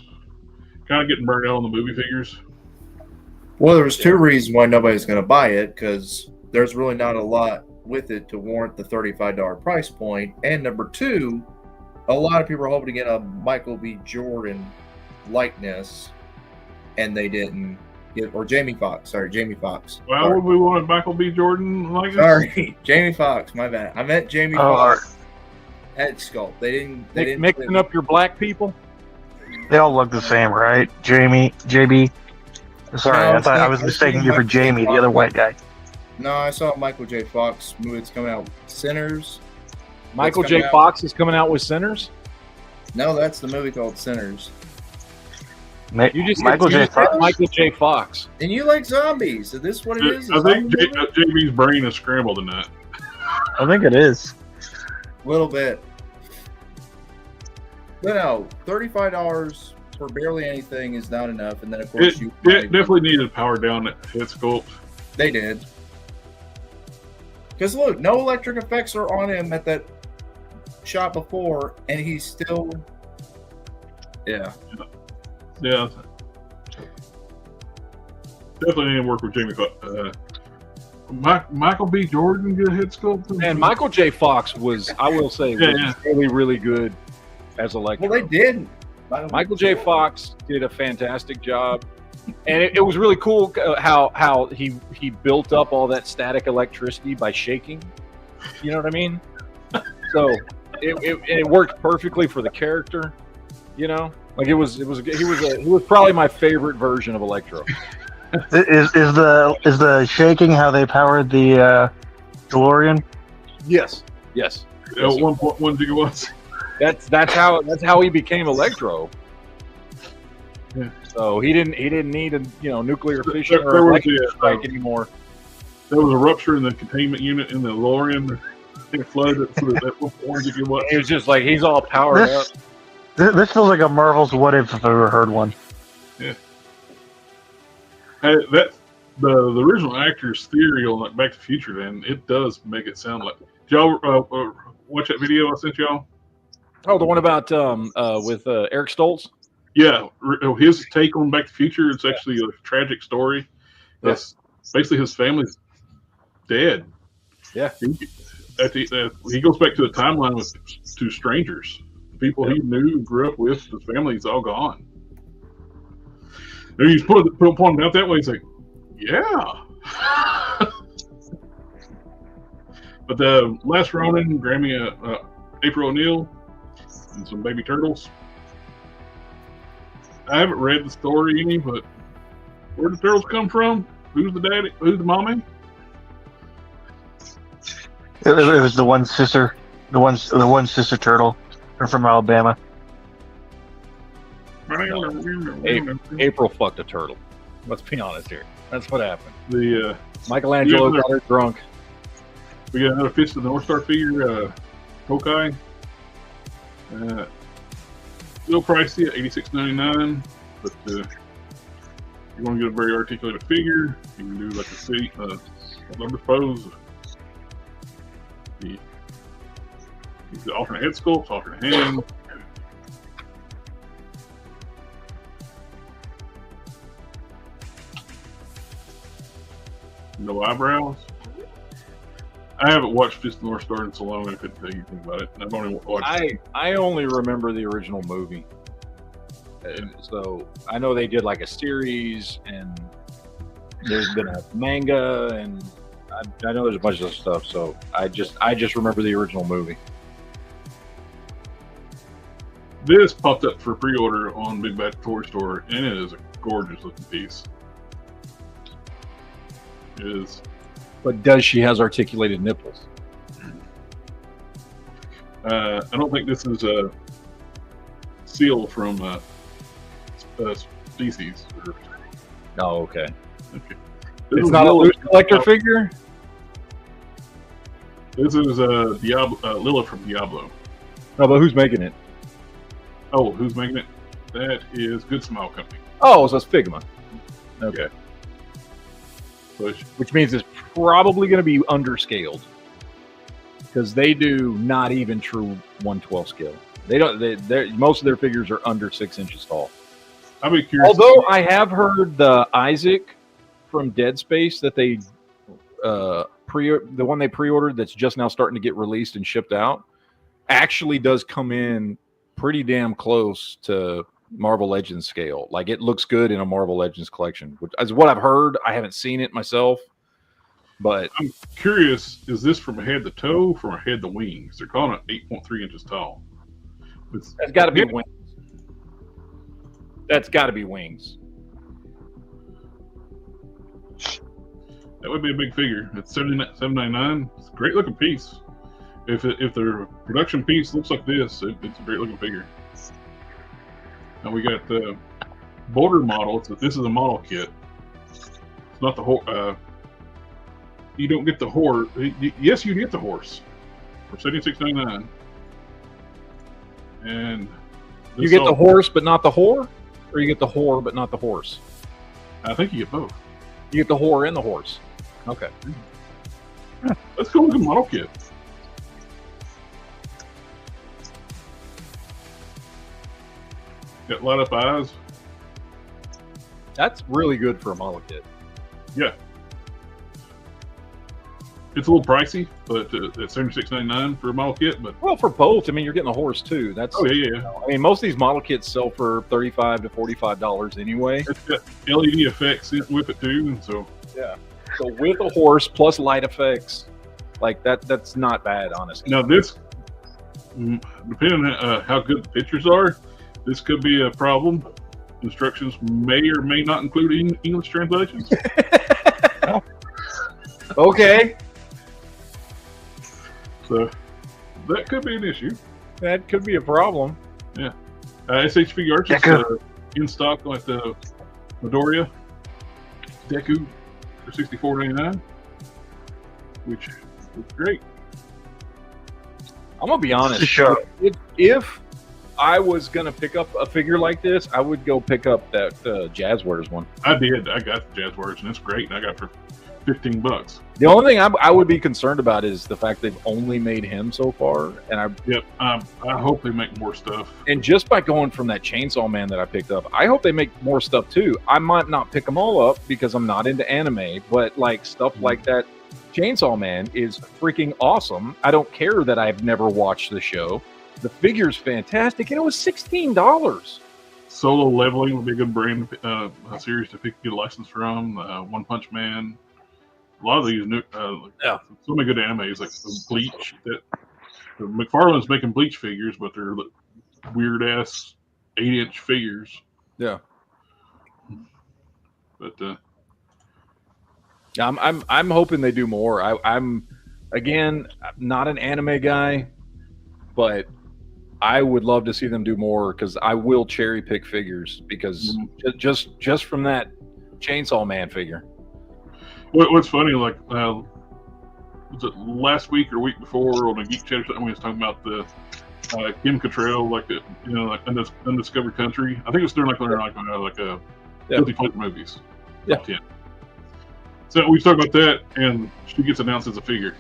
kind of getting burned out on the movie figures. Well, there was two reasons why nobody's going to buy it, because there's really not a lot with it to warrant the $35 price point. And number two, a lot of people are hoping to get a Michael B. Jordan likeness, and they didn't get, or Jamie Foxx. Why would we want a Michael B. Jordan likeness? Sorry, Jamie Foxx. My bad. I meant Jamie Foxx head sculpt. They didn't mixing up your black people. They all look the same, right? JB. Sorry, No, I thought I was mistaking you for Jamie, the other white guy. No, I saw Michael J. Fox movie that's coming out, Sinners. Michael It's J. coming out- Fox is coming out with Sinners. No, that's the movie called Sinners. You just Michael J. said Fox. Michael J. Fox. And you like zombies. Is this what it is? I think JB's brain is scrambled in that. I think it is. A little bit. But no, $35 for barely anything is not enough. And then, of course, It definitely needed to power down that head sculpt. They did. Because look, no electric effects are on him at that shot before, and he's still. Yeah. Yeah. Definitely need to work with Jamie Foxx. Michael B. Jordan, good head sculpt. And Michael J. Fox was, I will say, Yeah. really, really good as Electro. Well, they did. Michael J. Fox did a fantastic job, and it was really cool how he built up all that static electricity by shaking. You know what I mean? So it worked perfectly for the character. You know, like he was probably my favorite version of Electro. Is the shaking how they powered the DeLorean? Yes. 1.1 gigawatts. That's how he became Electro. Yeah. So he didn't need a nuclear fission There or was electric strike anymore. There was a rupture in the containment unit in the DeLorean. It flooded through that 1.1 gigawatts. It was just like he's all powered up. This feels like a Marvel's What If I've ever heard one. Yeah. Hey, the original actor's theory on like Back to the Future, then it does make it sound like. Did y'all watch that video I sent y'all? Oh, the one about with Eric Stoltz. Yeah, his take on Back to the Future. It's actually a tragic story. That's basically his family's dead. Yeah. He goes back to a timeline to strangers, people he knew, grew up with. His family's all gone. And you put upon him out that way. He's like, yeah. But the Last Ronin, Grammy, April O'Neil, and some baby turtles. I haven't read the story any, but where did the turtles come from? Who's the daddy? Who's the mommy? It was the one sister, the one sister turtle. They're from Alabama. April fucked a turtle. Let's be honest here. That's what happened. The Michelangelo got her drunk. we got another Fist of the North Star figure, Kokai. Still pricey at $86.99, but if you want to get a very articulated figure, you can do like a seat, lumber pose. The alternate head sculpts, alternate hand. No eyebrows. I haven't watched Fist of the North Star in so long I couldn't tell you anything about it. I've only watched. I only remember the original movie, and so I know they did like a series, and there's been a manga, and I know there's a bunch of stuff. So I just remember the original movie. This popped up for pre-order on Big Bad Toy Store, and it is a gorgeous looking piece. It is. But does she has articulated nipples? I don't think this is a seal from species. Oh, okay. Okay. It's not a loose collector figure? This is Lilith from Diablo. No, but who's making it? Oh, who's making it? That is Good Smile Company. Oh, so it's Figma. Okay. Which means it's probably going to be underscaled. Because they do not even true 1/12 scale. They don't. Most of their figures are under 6 inches tall. I'd be curious. Although I have heard the Isaac from Dead Space that they the one they pre-ordered that's just now starting to get released and shipped out actually does come in pretty damn close to Marvel Legends scale. Like it looks good in a Marvel Legends collection, which is what I've heard. I haven't seen it myself, but I'm curious, is this from head to toe, from head to wings? They're calling it 8.3 inches tall. That's got to be wings. That's got to be wings. That would be a big figure. It's $7.99. It's a great looking piece. If the production piece looks like this, it's a great looking figure. Now we got the border model. This is a model kit. It's not the whole. You don't get the horse. Yes, you get the horse for $76.99. And you get the horse, but not the whore, or you get the whore, but not the horse. I think you get both. You get the whore and the horse. Okay. Let's go with the model kit. Got light up eyes. That's really good for a model kit. Yeah. It's a little pricey, but it's $76.99 for a model kit. But well, for both, I mean, you're getting a horse too. That's yeah. I mean, most of these model kits sell for $35 to $45 anyway. It's got LED effects with it too, and so yeah. So with a horse plus light effects, like that's not bad, honestly. Now this, depending on how good the pictures are, this could be a problem. Instructions may or may not include English translations. Okay. So that could be an issue. That could be a problem. Yeah. SHV Arch is in stock at the Midoriya Deku for $64.99, which is great. I'm gonna be honest. Sure. If I was gonna pick up a figure like this, I would go pick up that Jazzwares one. I did. I got the Jazzwares, and it's great. And I got it for $15. The only thing I would be concerned about is the fact they've only made him so far, and I hope they make more stuff. And just by going from that Chainsaw Man that I picked up, I hope they make more stuff too. I might not pick them all up because I'm not into anime, but like stuff like that Chainsaw Man is freaking awesome. I don't care that I've never watched the show. The figure's fantastic, and it was $16. Solo Leveling would be a good brand a series to get a license from. One Punch Man. A lot of these new, so many good animes like Bleach. That McFarlane's making Bleach figures, but they're weird ass 8-inch figures. Yeah. But I'm hoping they do more. I'm again not an anime guy, but I would love to see them do more because I will cherry pick figures because just from that Chainsaw Man figure. What's funny, like, was it last week or week before on a Geek Chat or something, we was talking about the Kim Cattrall, like Undiscovered Country. I think it's during like Guilty Pleasure movies. Yeah. 10. So we talked about that, and she gets announced as a figure.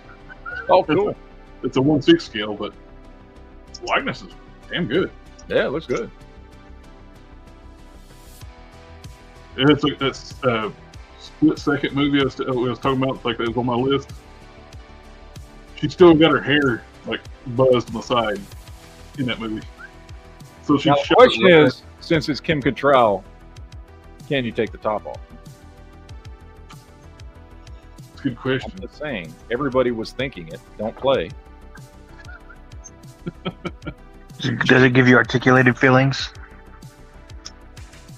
Oh, cool. It's a 1/6 scale, but the likeness is damn good. Yeah, it looks good. And it's like that's split-second movie I was talking about, like that was on my list. She still got her hair like buzzed on the side in that movie. So she. Now, the question is, since it's Kim Cattrall, can you take the top off? It's a good question. I'm just saying, everybody was thinking it. Don't play. Does it give you articulated feelings?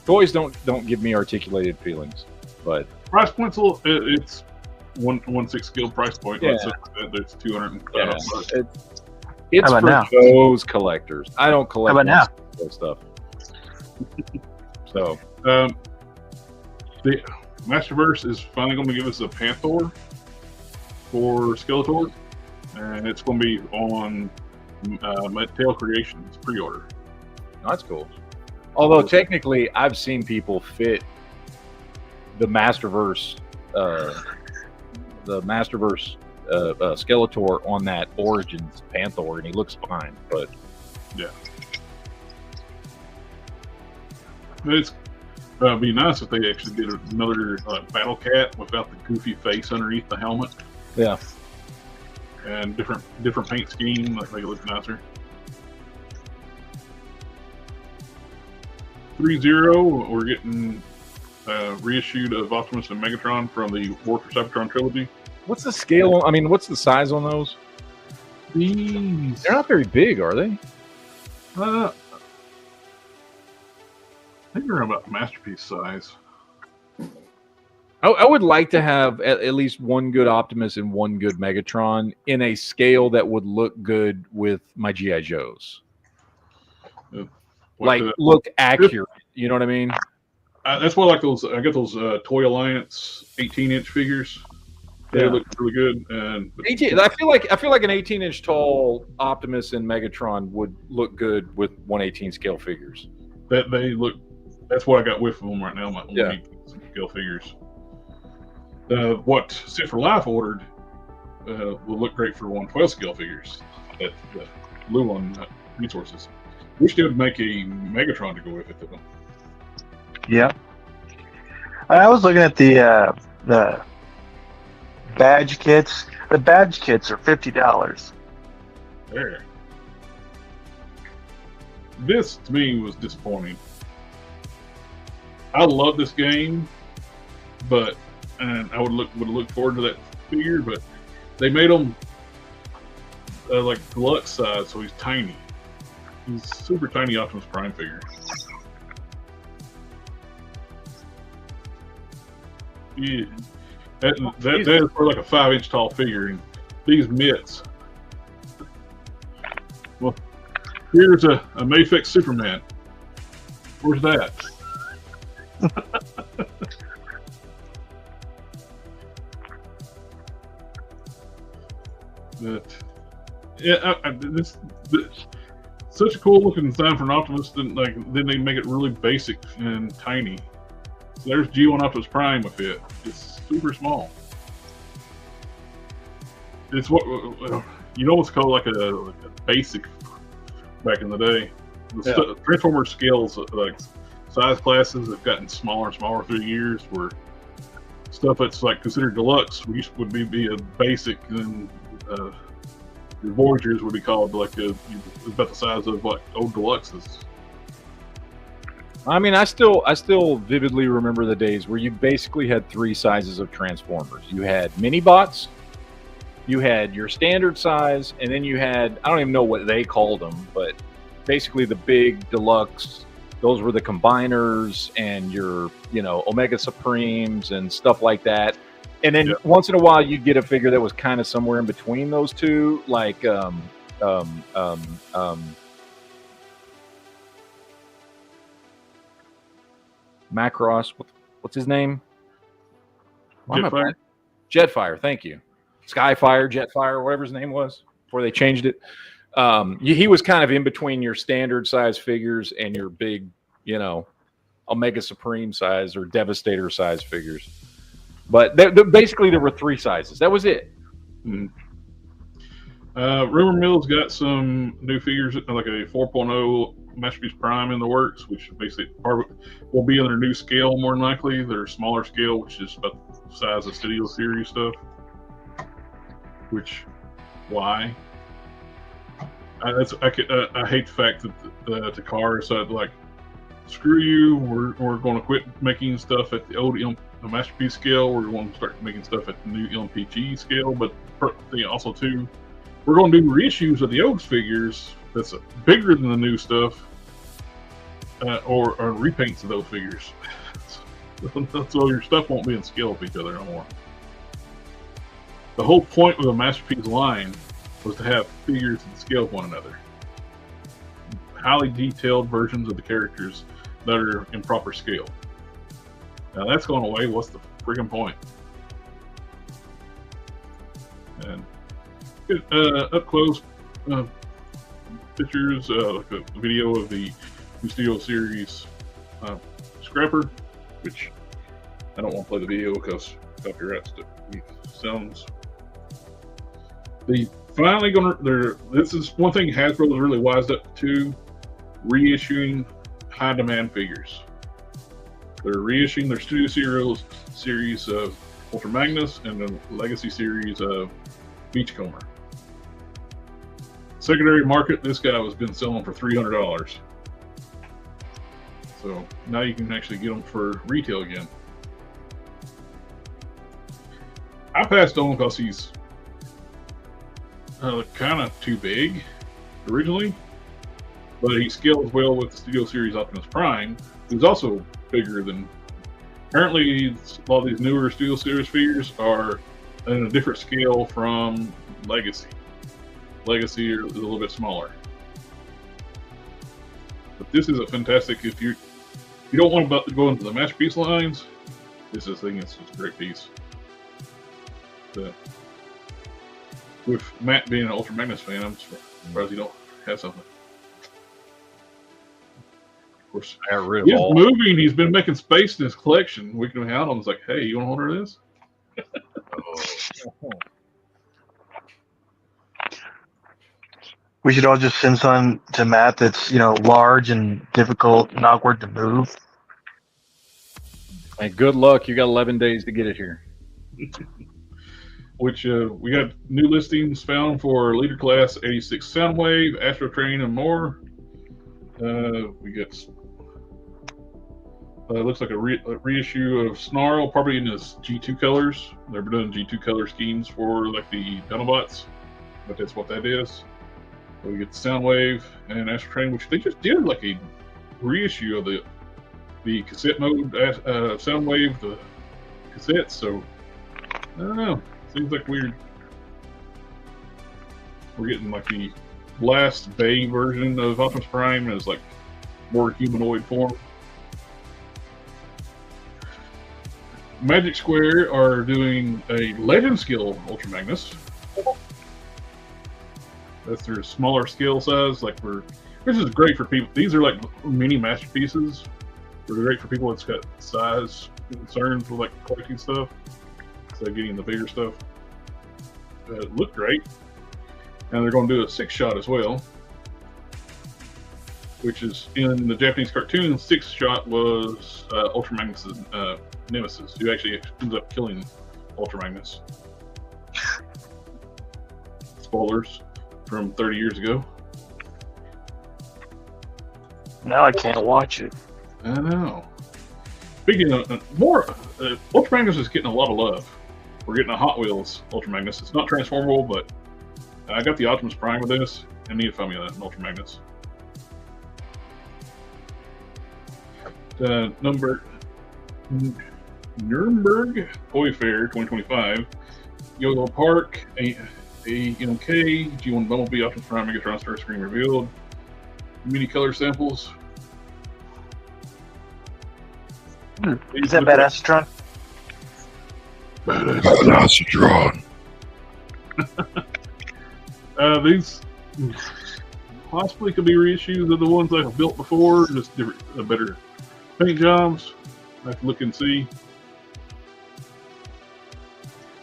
Toys don't give me articulated feelings, but Price point's a little, it's 1/6 scale price point. Yeah. Let's say that's 200. yeah, it's How for about those collectors. I don't collect How about that stuff. So The Masterverse is finally going to give us a Panther for Skeletor, and it's going to be on Mattel Creations pre-order. that's cool. Although technically, I've seen people fit the Masterverse, Skeletor on that Origins Panther, and he looks fine. But It's be nice if they actually did another Battle Cat without the goofy face underneath the helmet yeah, and different paint scheme. Like, make it look nicer. 3-0, we're getting reissued of Optimus and Megatron from the War for Cybertron trilogy. what's the scale? I mean, what's the size on those? These, They're not very big, are they? I think they're about masterpiece size. I would like to have at least one good Optimus and one good Megatron in a scale that would look good with my G.I. Joes. Look accurate. You know what I mean? That's why I like those. I get those Toy Alliance 18-inch figures. They look really good. And 18, I feel like an 18-inch tall Optimus and Megatron would look good with 1/18 scale figures. that they look. That's what I got with them right now. My 1/18 scale figures. What Sit for Life ordered will look great for 1/12 scale figures. That the blue one resources. Wish they would make a Megatron to go with it. Though. Yeah. I was looking at the badge kits. The badge kits are $50. There. This to me was disappointing. I love this game, and I would look forward to that figure, but they made him like deluxe size, so he's tiny. He's super tiny Optimus Prime figure. Yeah. That is for like a 5-inch tall figure, and these mitts. Well, here's a Mayfix Superman. Where's that? This such a cool looking design for an Optimus. Then they make it really basic and tiny. So there's G1 Optimus Prime with it. It's super small. It's what what's called like a basic back in the day. The Transformer scales, like size classes, have gotten smaller and smaller through the years. Where stuff that's like considered deluxe would be a basic, and your Voyagers would be called like about the size of like old deluxes. I mean, I still vividly remember the days where you basically had 3 sizes of Transformers. You had mini bots, you had your standard size, and then you had, I don't even know what they called them, but basically the big deluxe. Those were the combiners and your, Omega Supremes and stuff like that. And then once in a while you'd get a figure that was kind of somewhere in between those two, like Macross. What's his name? Jetfire. Jetfire. Thank you. Skyfire, Jetfire, whatever his name was before they changed it. He was kind of in between your standard size figures and your big, Omega Supreme size or Devastator size figures. But basically there were 3 sizes. That was it. Mm. Rumor Mill's got some new figures, like a 4.0 Masterpiece Prime in the works, which basically will be on their new scale more than likely. Their smaller scale, which is about the size of Studio Series stuff. Which, why? I hate the fact that the car is like, screw you, we're going to quit making stuff at the old Masterpiece scale. We're going to start making stuff at the new MPG scale, but also too, we're going to do reissues of the old figures that's bigger than the new stuff, or repaints of those figures. So your stuff won't be in scale with each other no more. The whole point of the Masterpiece line was to have figures in scale with one another. Highly detailed versions of the characters that are in proper scale. Now that's going away. What's the freaking point? And up close pictures, like a video of the new Studio Series Scrapper, which I don't want to play the video because copyright sounds. They finally gonna. This is one thing Hasbro is really wised up to: reissuing high demand figures. They're reissuing their Studio series of Ultra Magnus and the Legacy series of Beachcomber. Secondary market, this guy has been selling for $300. So now you can actually get them for retail again. I passed on because he's kind of too big originally, but he scales well with the Studio Series Optimus Prime, who's also bigger than. Apparently, a lot of these newer Studio Series figures are in a different scale from Legacy. Legacy is a little bit smaller. But this is a fantastic, if you don't want to go into the Masterpiece lines, this is just a great piece. With Matt being an Ultra Magnus fan, I'm surprised you don't have something. Of course, he's moving. He's been making space in his collection. Week and a half. I was like, hey, you want to order this? We should all just send some to Matt that's, large and difficult and awkward to move. Hey, good luck. You got 11 days to get it here. Which we got new listings found for Leader Class 86 Soundwave, Astro Train, and more. We got looks like a reissue of Snarl, probably in his G2 colors. They're doing G2 color schemes for like the Dinobots, but that's what that is. So we get the Soundwave and Astro Train, which they just did like a reissue of the cassette mode Soundwave, the cassettes. So I don't know. Seems like we're getting like the last Bay version of Optimus Prime as like more humanoid form. Magic Square are doing a Legend Skill Ultra Magnus. That's their smaller scale size. This is great for people. These are like mini masterpieces. They're great for people that's got size concerns with like collecting stuff. So getting the bigger stuff. Look great. And they're going to do a 6-shot as well. Which is in the Japanese cartoon, 6-shot was Ultra Magnus' nemesis, who actually ends up killing Ultra Magnus. Spoilers from 30 years ago. Now I can't watch it. I know. Speaking of more, Ultra Magnus is getting a lot of love. We're getting a Hot Wheels Ultra Magnus. It's not transformable, but I got the Optimus Prime with this. I need to find me an Ultra Magnus. Nuremberg Toy Fair 2025. Yogo Park, AMK, G1 Bumblebee, Optimus Prime, Megatron, Starscream revealed. Mini color samples. Is that Badassatron? Badassatron. These possibly could be reissues of the ones I've built before, just different, better paint jobs. I have to look and see.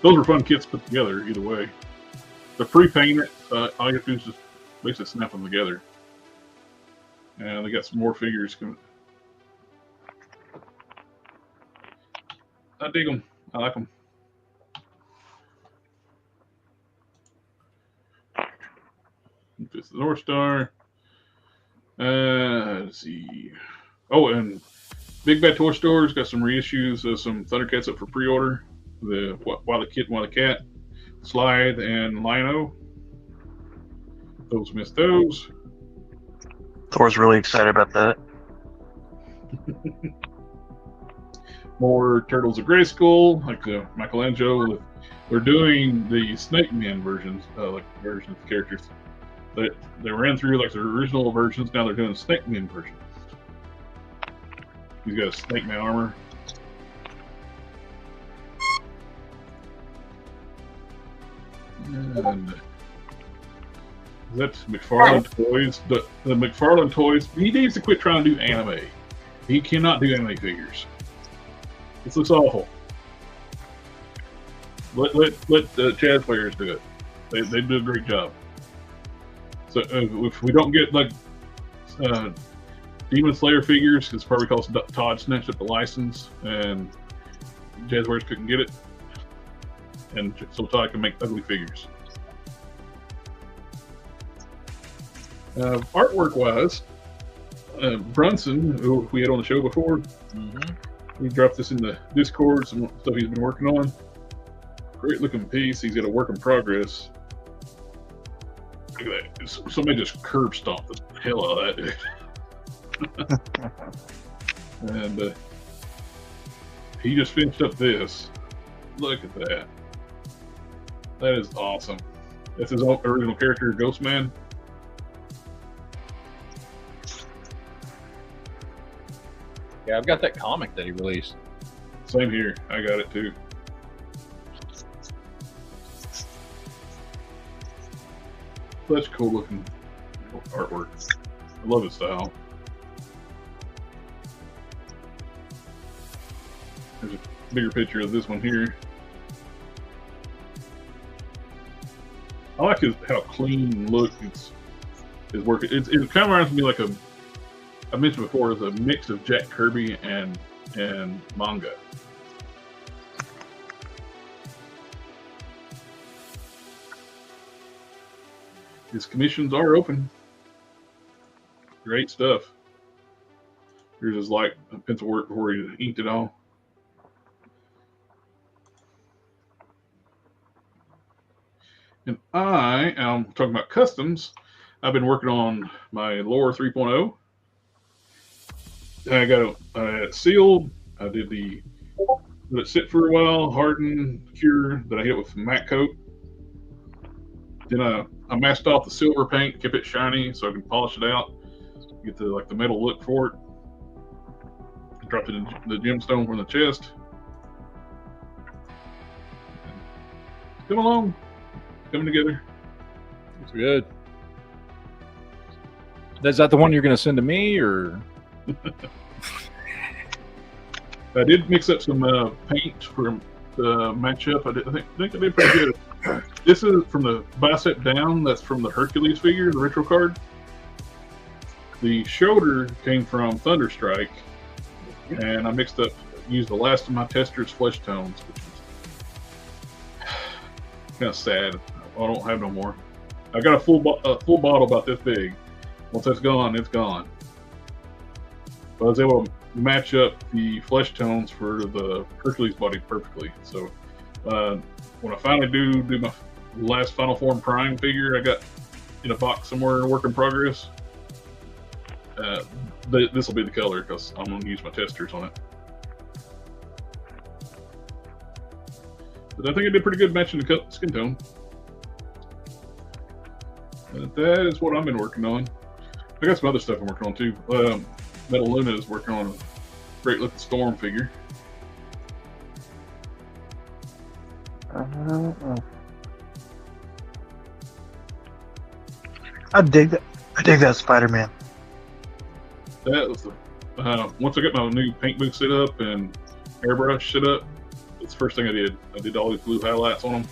Those are fun kits put together either way. They're pre-painted. All you have to do is just basically snap them together. And they got some more figures coming. I dig them. I like them. This is the North Star. Let's see. Oh, and Big Bad Toy Store's got some reissues of some Thundercats up for pre-order. The Why the Kid, Why the Cat, Slide, and Lino. Those missed those. Thor's really excited about that. More Turtles of Grayskull, like the Michelangelo. They're doing the Snake Man versions, like versions of characters. They ran through like the original versions. Now they're doing Snake Man version. He's got a Snake Man armor. And that's McFarlane Toys. The McFarlane Toys, he needs to quit trying to do anime. He cannot do anime figures. This looks awful. Let Chaz players do it. They do a great job. So if we don't get like Demon Slayer figures, it's probably because Todd snatched up the license and Jazzwares couldn't get it, and so Todd can make ugly figures. Artwork wise, Brunson, who we had on the show before, he dropped this in the Discord, some stuff he's been working on. Great looking piece. He's got a work in progress. Look at that. Somebody just curb stomped the hell out of that dude. And he just finished up this. Look at that. That is awesome. That's his original character, Ghostman. Yeah, I've got that comic that he released. Same here. I got it too. Such cool looking artwork. I love his style. There's a bigger picture of this one here. I like how clean look his work. It kind of reminds me like I mentioned before, is a mix of Jack Kirby and manga. His commissions are open. Great stuff. Here's his light pencil work before he inked it all. And I am talking about customs. I've been working on my Lore 3.0. I got it sealed. I did let it sit for a while, harden, cure. Then I hit it with matte coat. Then I masked off the silver paint, kept it shiny so I can polish it out, get the metal look for it. Dropped it in the gemstone from the chest. Come along, coming together. It's good. Is that the one you're going to send to me, or? I did mix up some paint for the matchup. I think I did pretty good. This is from the bicep down. That's from the Hercules figure, the retro card. The shoulder came from Thunderstrike, and I used the last of my tester's flesh tones, which is kind of sad. I don't have no more. I got a full bottle about this big. Once that's gone, it's gone. But I was able to match up the flesh tones for the Hercules body perfectly. So when I finally do my last Final Form Prime figure I got in a box somewhere, work in progress, this will be the color because I'm going to use my testers on it. But I think I did pretty good matching the skin tone. And that is what I've been working on. I got some other stuff I'm working on too. Metal Luna is working on a great looking Storm figure. I dig that. I dig that Spider-Man. That was the once I got my new paint booth set up and airbrush set up, that's the first thing I did. I did all these blue highlights on them.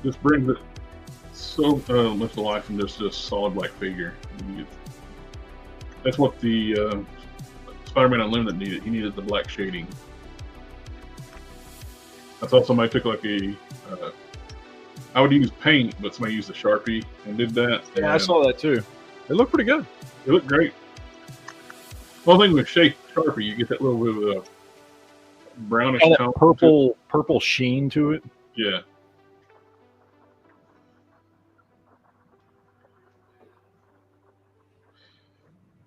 This brings it so much to life from just a solid black figure. That's what the Spider-Man Unlimited needed. He needed the black shading. I thought somebody took like I would use paint, but somebody used a Sharpie and did that. Yeah, I saw that too. It looked pretty good. It looked great. One thing with Sharpie, you get that little bit of a brownish And tone. that purple sheen to it. Yeah.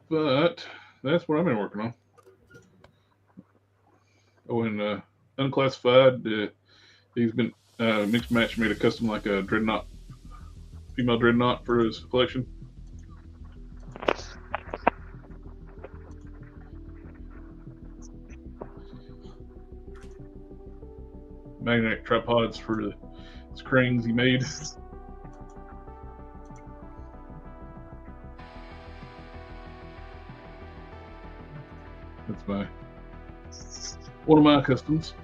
But that's what I've been working on. Oh, and Unclassified, he's been Mixed Match made a custom like a dreadnought, female dreadnought for his collection. Magnetic tripods for the cranes he made. That's one of my customs.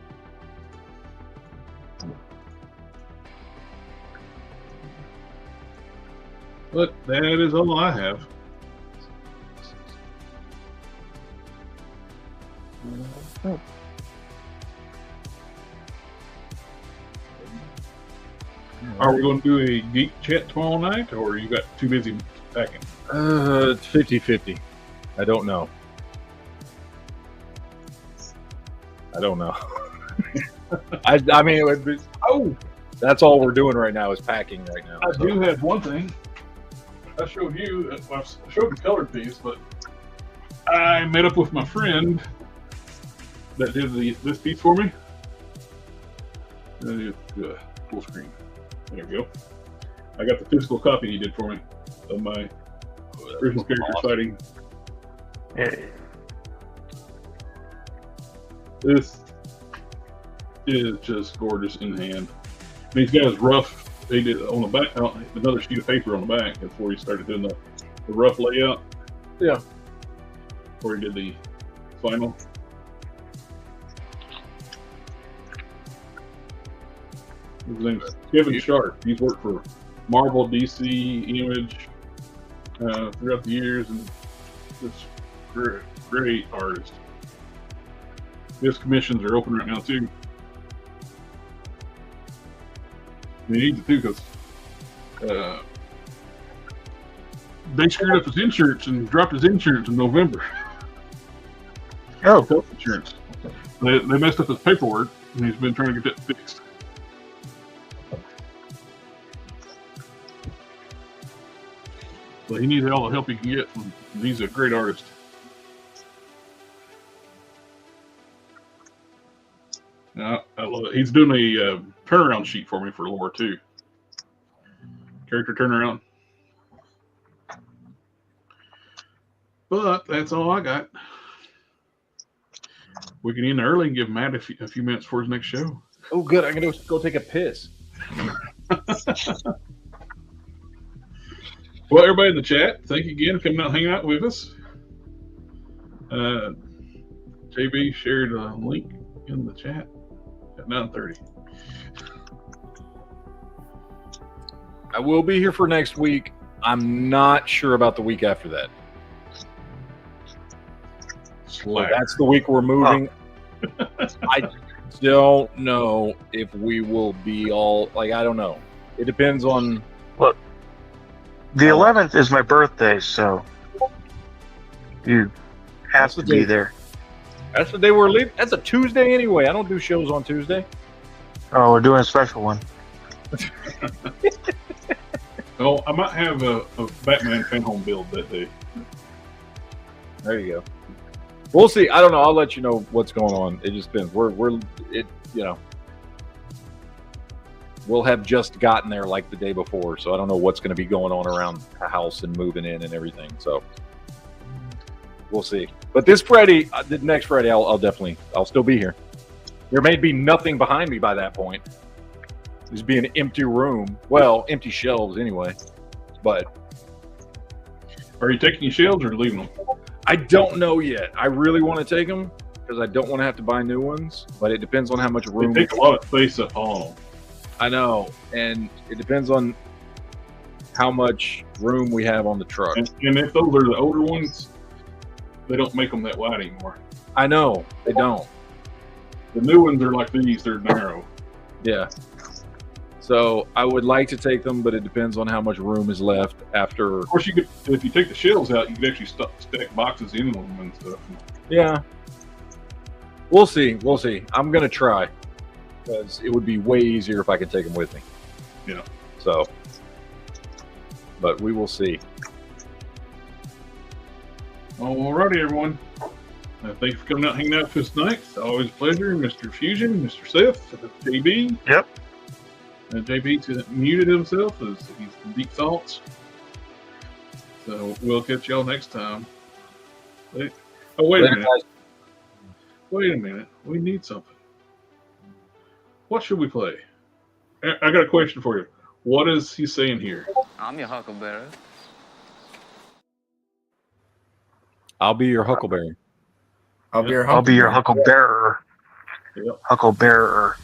But that is all I have. Are we going to do a geek chat tomorrow night, or you got too busy packing? It's 50-50. I don't know. I mean, it would be, that's all we're doing right now is packing right now. I do have one thing. I showed you, I showed the colored piece, but I met up with my friend that did this piece for me. Full screen. There we go. I got the physical copy he did for me of my original character fighting. This is just gorgeous in hand. I mean, he's got his rough. They did on the back, another sheet of paper on the back before he started doing the rough layout. Yeah. Before he did the final. His name's Kevin Sharp. He's worked for Marvel, DC, Image throughout the years, and just great artist. His commissions are open right now too. He needs it too because they screwed up his insurance and dropped his insurance in November. Oh, Health insurance. They messed up his paperwork, and he's been trying to get that fixed. So he needs all the help he can get. He's a great artist. I love it. He's doing a turnaround sheet for me for lore too. Character turnaround. But that's all I got. We can end early and give Matt a few minutes for his next show. Oh, good. I'm going to go take a piss. Well, everybody in the chat, thank you again for coming out and hanging out with us. JB shared a link in the chat at 9:30. I will be here for next week. I'm not sure about the week after that. So that's the week we're moving. I don't know if we will be all like. I don't know. It depends on. Look, the 11th is my birthday, so you have to be there. That's the day we're leaving. That's a Tuesday anyway. I don't do shows on Tuesday. Oh, we're doing a special one. Oh, I might have a Batman fan home build that day. There you go. We'll see. I don't know. I'll let you know what's going on. It just depends. We'll have just gotten there like the day before, so I don't know what's going to be going on around the house and moving in and everything. So we'll see. But this Friday, the next Friday, I'll still be here. There may be nothing behind me by that point. There's be an empty room. Well, empty shelves anyway. But are you taking your shelves or leaving them? I don't know yet. I really want to take them because I don't want to have to buy new ones. But it depends on how much room. They take a lot of space up on them. I know, and it depends on how much room we have on the truck. And if those are the older ones, they don't make them that wide anymore. I know, they don't. The new ones are like these; they're narrow. Yeah. So I would like to take them, but it depends on how much room is left after. Of course, you could, if you take the shelves out, you could actually stack boxes in them and stuff. Yeah. We'll see. I'm gonna try. because it would be way easier if I could take them with me. Yeah. So, but we will see. Alrighty, everyone. Thank you for coming out and hanging out with us tonight. It's always a pleasure. Mr. Fusion, Mr. Seth, JB. Yep. JB muted himself as he's in deep thoughts. So we'll catch y'all next time. Wait a minute. Wait a minute. We need something. What should we play? I got a question for you. What is he saying here? I'm your huckleberry. I'll be your huckleberry. I'll be your I'll be your hucklebearer. Yep. Hucklebearer.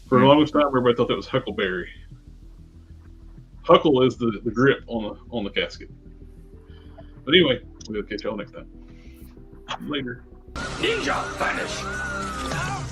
For the longest time, everybody thought that was Huckleberry. Huckle is the grip on the casket. But anyway, we'll catch y'all next time. Later. Ninja vanish.